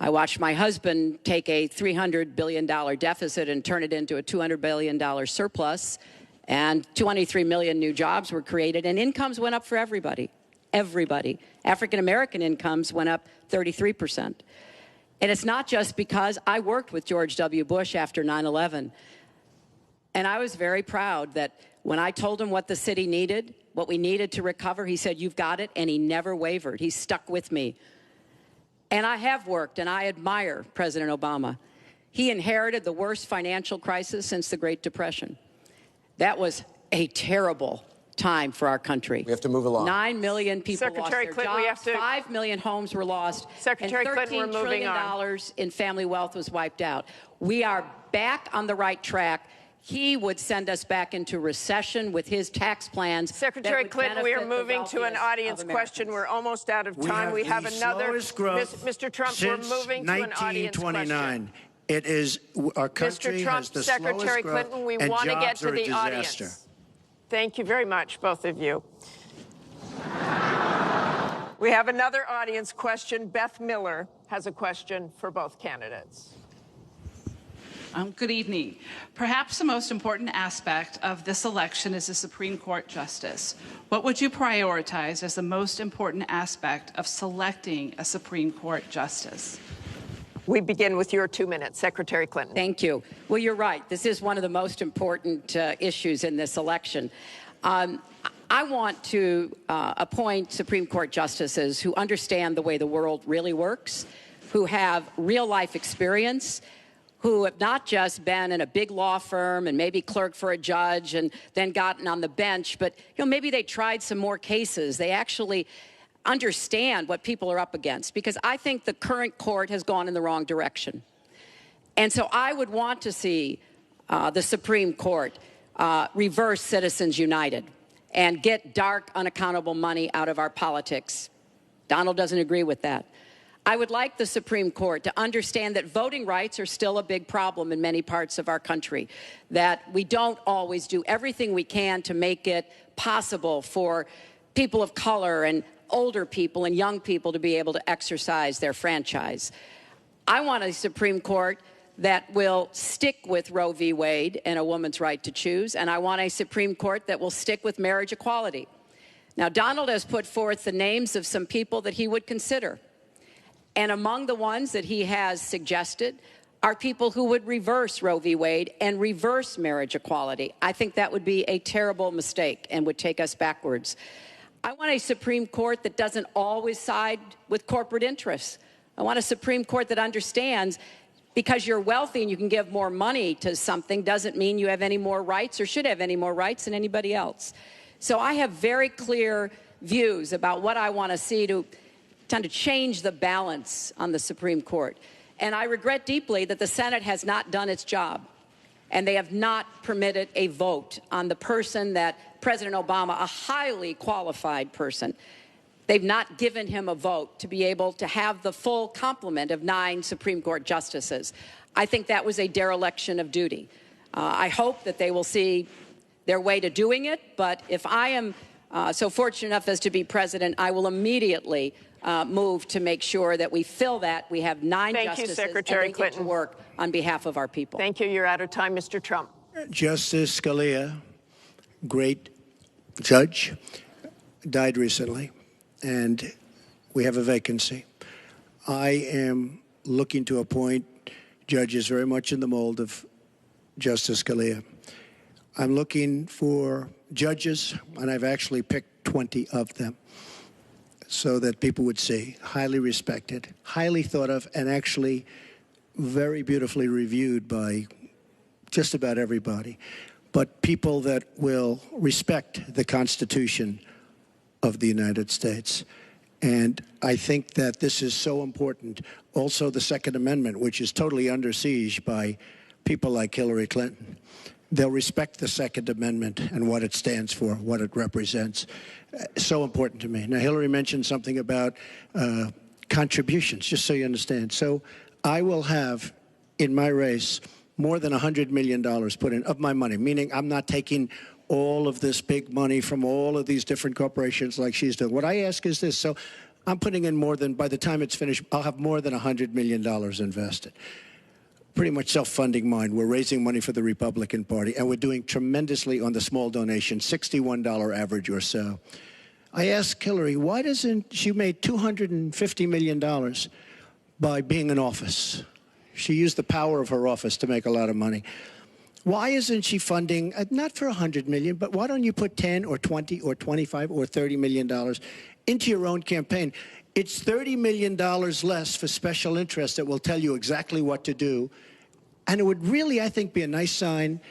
I watched my husband take a $300 billion deficit and turn it into a $200 billion surplus, and 23 million new jobs were created, and incomes went up for everybody. Everybody. African-American incomes went up 33%. And it's not just because I worked with George W. Bush after 9/11. And I was very proud that when I told him what the city needed, what we needed to recover, he said, "You've got it," and he never wavered. He stuck with me. And I have worked, and I admire President Obama. He inherited the worst financial crisis since the Great Depression. That was a terrible time for our country.
We have to move along.
9 million people
Secretary
lost
Clinton,
their
we
jobs.
have to-
5 million homes were lost.
Secretary
and
Clinton, we're
$13
moving
trillion
on.
in family wealth was wiped out. We are back on the right track. He would send us back into recession with his tax plans.
Secretary
that would
Clinton, we are
benefit the
moving to an
wealthiest
audience
of
question.
Americans.
We're almost out of time. We have
the
another.
slowest growth
Mr. Trump, we're
since
moving to an audience
1929.
question.
It is our country
Mr. Trump,
has the
Secretary
slowest growth,
Clinton, we
and
want to get
jobs
to
are a
the
disaster.
audience. Thank you very much, both of you. We have another audience question. Beth Miller has a question for both candidates.
Good evening. Perhaps the most important aspect of this election is the Supreme Court justice. What would you prioritize as the most important aspect of selecting a Supreme Court justice?
We begin with your 2 minutes, Secretary Clinton.
Thank you. Well, you're right. This is one of the most important issues in this election. I want to appoint Supreme Court justices who understand the way the world really works, who have real-life experience, who have not just been in a big law firm and maybe clerked for a judge and then gotten on the bench, but maybe they tried some more cases. They actually understand what people are up against, because I think the current court has gone in the wrong direction. And so I would want to see the Supreme Court reverse Citizens United and get dark, unaccountable money out of our politics. Donald doesn't agree with that. I would like the Supreme Court to understand that voting rights are still a big problem in many parts of our country, that we don't always do everything we can to make it possible for people of color and older people and young people to be able to exercise their franchise. I want a Supreme Court that will stick with Roe v. Wade and a woman's right to choose, and I want a Supreme Court that will stick with marriage equality. Now, Donald has put forth the names of some people that he would consider. And among the ones that he has suggested are people who would reverse Roe v. Wade and reverse marriage equality. I think that would be a terrible mistake and would take us backwards. I want a Supreme Court that doesn't always side with corporate interests. I want a Supreme Court that understands because you're wealthy and you can give more money to something doesn't mean you have any more rights or should have any more rights than anybody else. So I have very clear views about what I want to see to change the balance on the Supreme Court. And I regret deeply that the Senate has not done its job, and they have not permitted a vote on the person that President Obama, a highly qualified person, they've not given him a vote to be able to have the full complement of 9 Supreme Court justices. I think that was a dereliction of duty. I hope that they will see their way to doing it, but if I am so fortunate enough as to be president, I will immediately move to make sure that we fill that. We have 9
Thank
justices
you, Secretary
and they
Clinton.
get to work on behalf of our people.
Thank you. You're out of time, Mr. Trump.
Justice Scalia, great judge, died recently, and we have a vacancy. I am looking to appoint judges very much in the mold of Justice Scalia. I'm looking for judges, and I've actually picked 20 of them, so that people would see, highly respected, highly thought of, and actually very beautifully reviewed by just about everybody, but people that will respect the Constitution of the United States. And I think that this is so important. Also, the Second Amendment, which is totally under siege by people like Hillary Clinton. They'll respect the Second Amendment and what it stands for, what it represents. So important to me. Now, Hillary mentioned something about contributions, just so you understand. So I will have, in my race, more than $100 million put in of my money, meaning I'm not taking all of this big money from all of these different corporations like she's doing. What I ask is this. So I'm putting in more than, by the time it's finished, I'll have more than $100 million invested. Pretty much self-funding mine. We're raising money for the Republican Party, and we're doing tremendously on the small donation, $61 average or so. I asked Hillary, why doesn't she made $250 million by being in office. She used the power of her office to make a lot of money. Why isn't she funding, not for $100 million, but why don't you put 10 or 20 or 25 or $30 million into your own campaign? It's $30 million less for special interests that will tell you exactly what to do. And it would really, I think, be a nice sign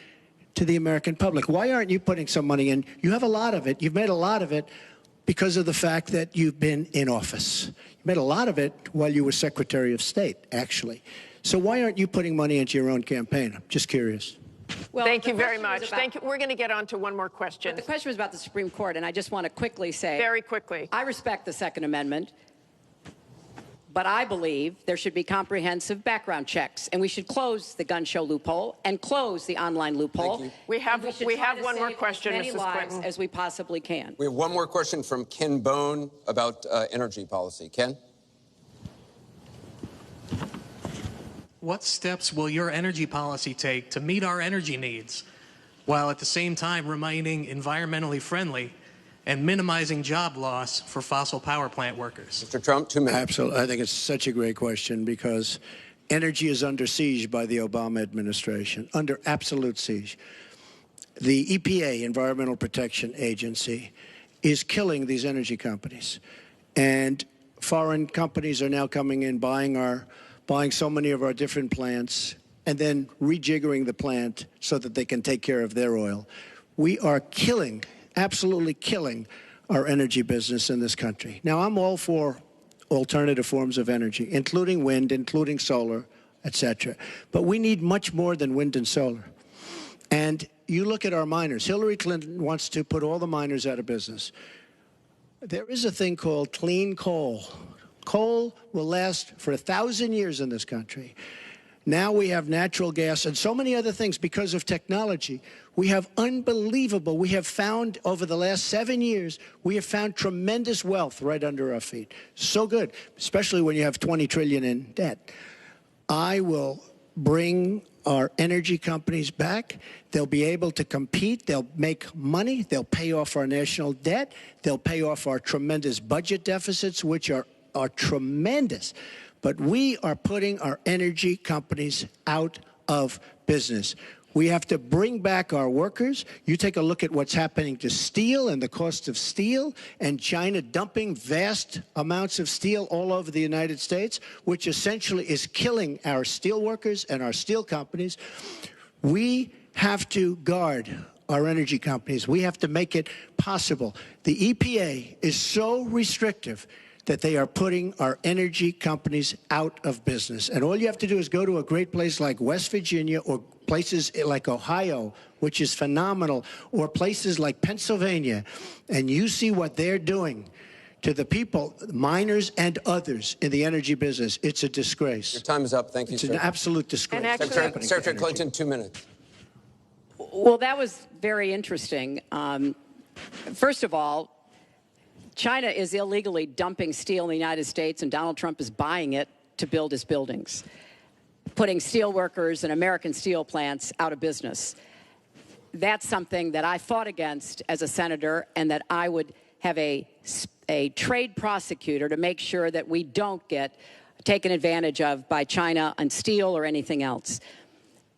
to the American public. Why aren't you putting some money in? You have a lot of it. You've made a lot of it because of the fact that you've been in office. You made a lot of it while you were Secretary of State, actually. So why aren't you putting money into your own campaign? I'm just curious.
Well,
thank you very much. Thank you. We're going to get on to one more question.
The question was about the Supreme Court, and I just want to quickly say,
very quickly,
I respect the Second Amendment, but I believe there should be comprehensive background checks, and we should close the gun show loophole and close the online loophole.
We have one more question,
Mrs.
Clinton,
as we possibly can.
We have one more question from Ken Bone about energy policy. Ken?
What steps will your energy policy take to meet our energy needs while at the same time remaining environmentally friendly and minimizing job loss for fossil power plant workers?
Mr. Trump, 2 minutes.
Absolutely. I think it's such a great question because energy is under siege by the Obama administration, under absolute siege. The EPA, Environmental Protection Agency, is killing these energy companies. And foreign companies are now coming in, buying so many of our different plants and then rejiggering the plant so that they can take care of their oil. We are killing, absolutely killing our energy business in this country. Now, I'm all for alternative forms of energy, including wind, including solar, etc. But we need much more than wind and solar. And you look at our miners. Hillary Clinton wants to put all the miners out of business. There is a thing called clean coal. Coal will last for 1,000 years in this country. Now we have natural gas and so many other things because of technology. We have we have found over the last 7 years, we have found tremendous wealth right under our feet. So good, especially when you have 20 trillion in debt. I will bring our energy companies back. They'll be able to compete. They'll make money. They'll pay off our national debt. They'll pay off our tremendous budget deficits, which are tremendous. But we are putting our energy companies out of business. We have to bring back our workers. You take a look at what's happening to steel and the cost of steel, and China dumping vast amounts of steel all over the United States, which essentially is killing our steel workers and our steel companies. We have to guard our energy companies. We have to make it possible. The EPA is so restrictive that they are putting our energy companies out of business. And all you have to do is go to a great place like West Virginia or places like Ohio, which is phenomenal, or places like Pennsylvania, and you see what they're doing to the people, miners and others in the energy business. It's a disgrace.
Your time is up. Thank you,
sir.
It's
an absolute disgrace.
And
Secretary Clinton, 2 minutes.
Well, that was very interesting. First of all, China is illegally dumping steel in the United States, and Donald Trump is buying it to build his buildings, putting steel workers and American steel plants out of business. That's something that I fought against as a senator, and that I would have a trade prosecutor to make sure that we don't get taken advantage of by China on steel or anything else.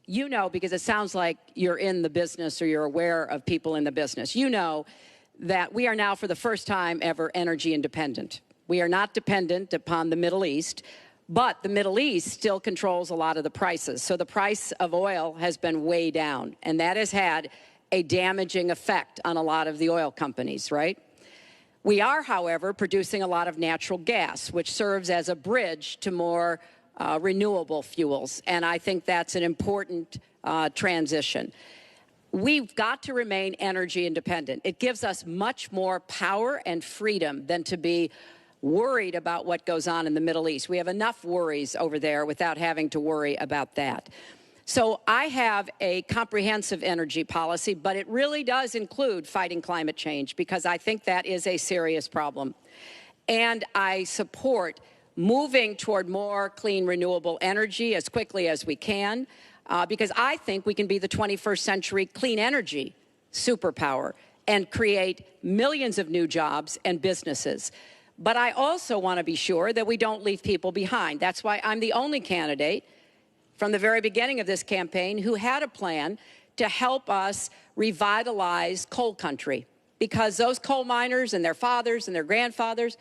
You know, because it sounds like you're in the business or you're aware of people in the business. You know that we are now, for the first time ever, energy independent. We are not dependent upon the Middle East, but the Middle East still controls a lot of the prices. So the price of oil has been way down, and that has had a damaging effect on a lot of the oil companies, right? We are, however, producing a lot of natural gas, which serves as a bridge to more renewable fuels, and I think that's an important transition. We've got to remain energy independent. It gives us much more power and freedom than to be worried about what goes on in the Middle East. We have enough worries over there without having to worry about that. So I have a comprehensive energy policy, but it really does include fighting climate change, because I think that is a serious problem. And I support moving toward more clean, renewable energy as quickly as we can. Because I think we can be the 21st century clean energy superpower and create millions of new jobs and businesses. But I also want to be sure that we don't leave people behind. That's why I'm the only candidate from the very beginning of this campaign who had a plan to help us revitalize coal country. Because those coal miners and their fathers and their grandfathers,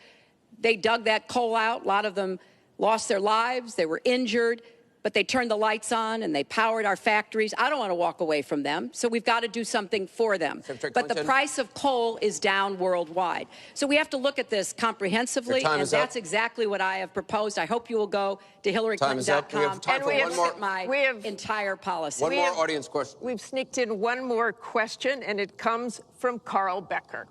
they dug that coal out. A lot of them lost their lives. They were injured. But they turned the lights on and they powered our factories. I don't want to walk away from them, so we've got to do something for them. But the price of coal is down worldwide. So we have to look at this comprehensively, and that's exactly what I have proposed. I hope you will go to HillaryClinton.com and look at my entire policy.
One more audience question.
We've sneaked in one more question, and it comes from Carl Becker.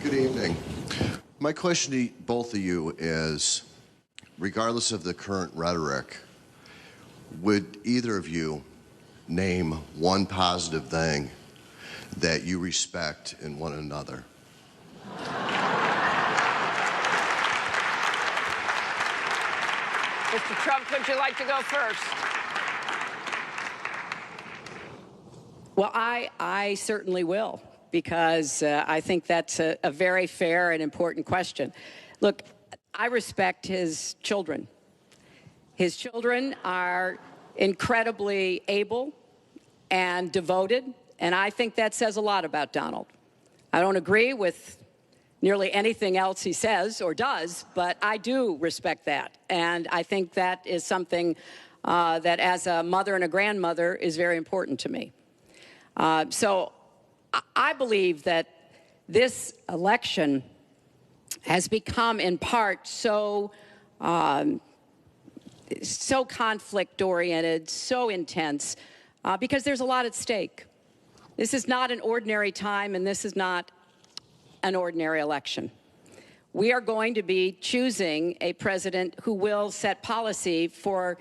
Good evening. My question to both of you is, regardless of the current rhetoric, would either of you name one positive thing that you respect in one another?
Mr. Trump, would you like to go first?
Well, I certainly will, because I think that's a very fair and important question. Look, I respect his children. His children are incredibly able and devoted, and I think that says a lot about Donald. I don't agree with nearly anything else he says or does, but I do respect that. And I think that is something that, as a mother and a grandmother, is very important to me. So I believe that this election has become, in part, so conflict-oriented, so intense, because there's a lot at stake. This is not an ordinary time, and this is not an ordinary election. We are going to be choosing a president who will set policy for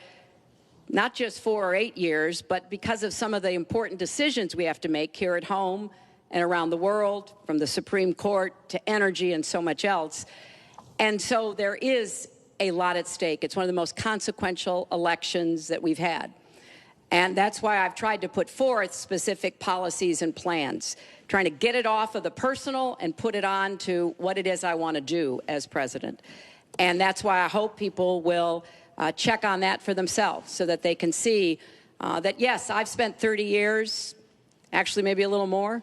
not just 4 or 8 years, but because of some of the important decisions we have to make here at home and around the world, from the Supreme Court to energy and so much else. And so there is a lot at stake. It's one of the most consequential elections that we've had. And that's why I've tried to put forth specific policies and plans, trying to get it off of the personal and put it on to what it is I want to do as president. And that's why I hope people will check on that for themselves, so that they can see that, yes, I've spent 30 years, actually maybe a little more,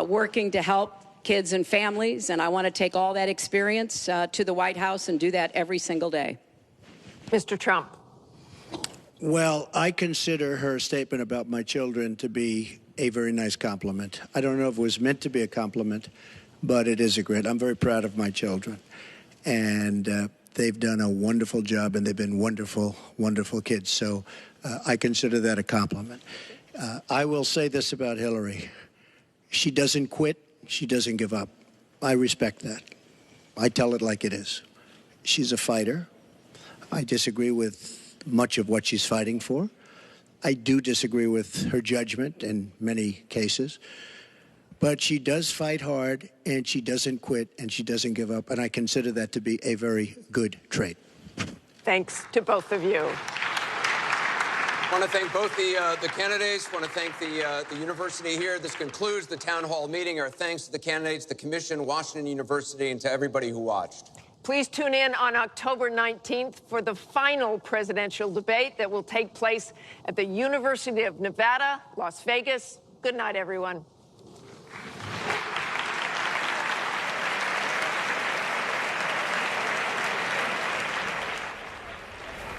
working to help kids and families, and I want to take all that experience to the White House and do that every single day.
Mr. Trump.
Well, I consider her statement about my children to be a very nice compliment. I don't know if it was meant to be a compliment, but it is a great. I'm very proud of my children, and they've done a wonderful job, and they've been wonderful, wonderful kids. So I consider that a compliment. I will say this about Hillary. She doesn't quit. She doesn't give up. I respect that. I tell it like it is. She's a fighter. I disagree with much of what she's fighting for. I do disagree with her judgment in many cases. But she does fight hard, and she doesn't quit, and she doesn't give up. And I consider that to be a very good trait.
Thanks to both of you.
I want to thank both the candidates. I want to thank the university here. This concludes the town hall meeting. Our thanks to the candidates, the commission, Washington University, and to everybody who watched.
Please tune in on October 19th for the final presidential debate that will take place at the University of Nevada, Las Vegas. Good night, everyone.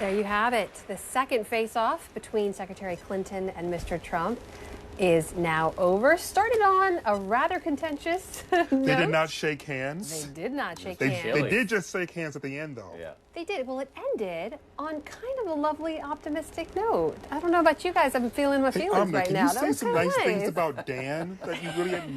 There you have it. The second face-off between Secretary Clinton and Mr. Trump is now over. Started on a rather contentious note.
They did not shake hands.
They did not shake hands.
They did just shake hands at the end, though.
Yeah. They did. Well, it ended on kind of a lovely, optimistic note. I don't know about you guys. I'm feeling my feelings right now.
Can you say some nice things about Dan that you really admire?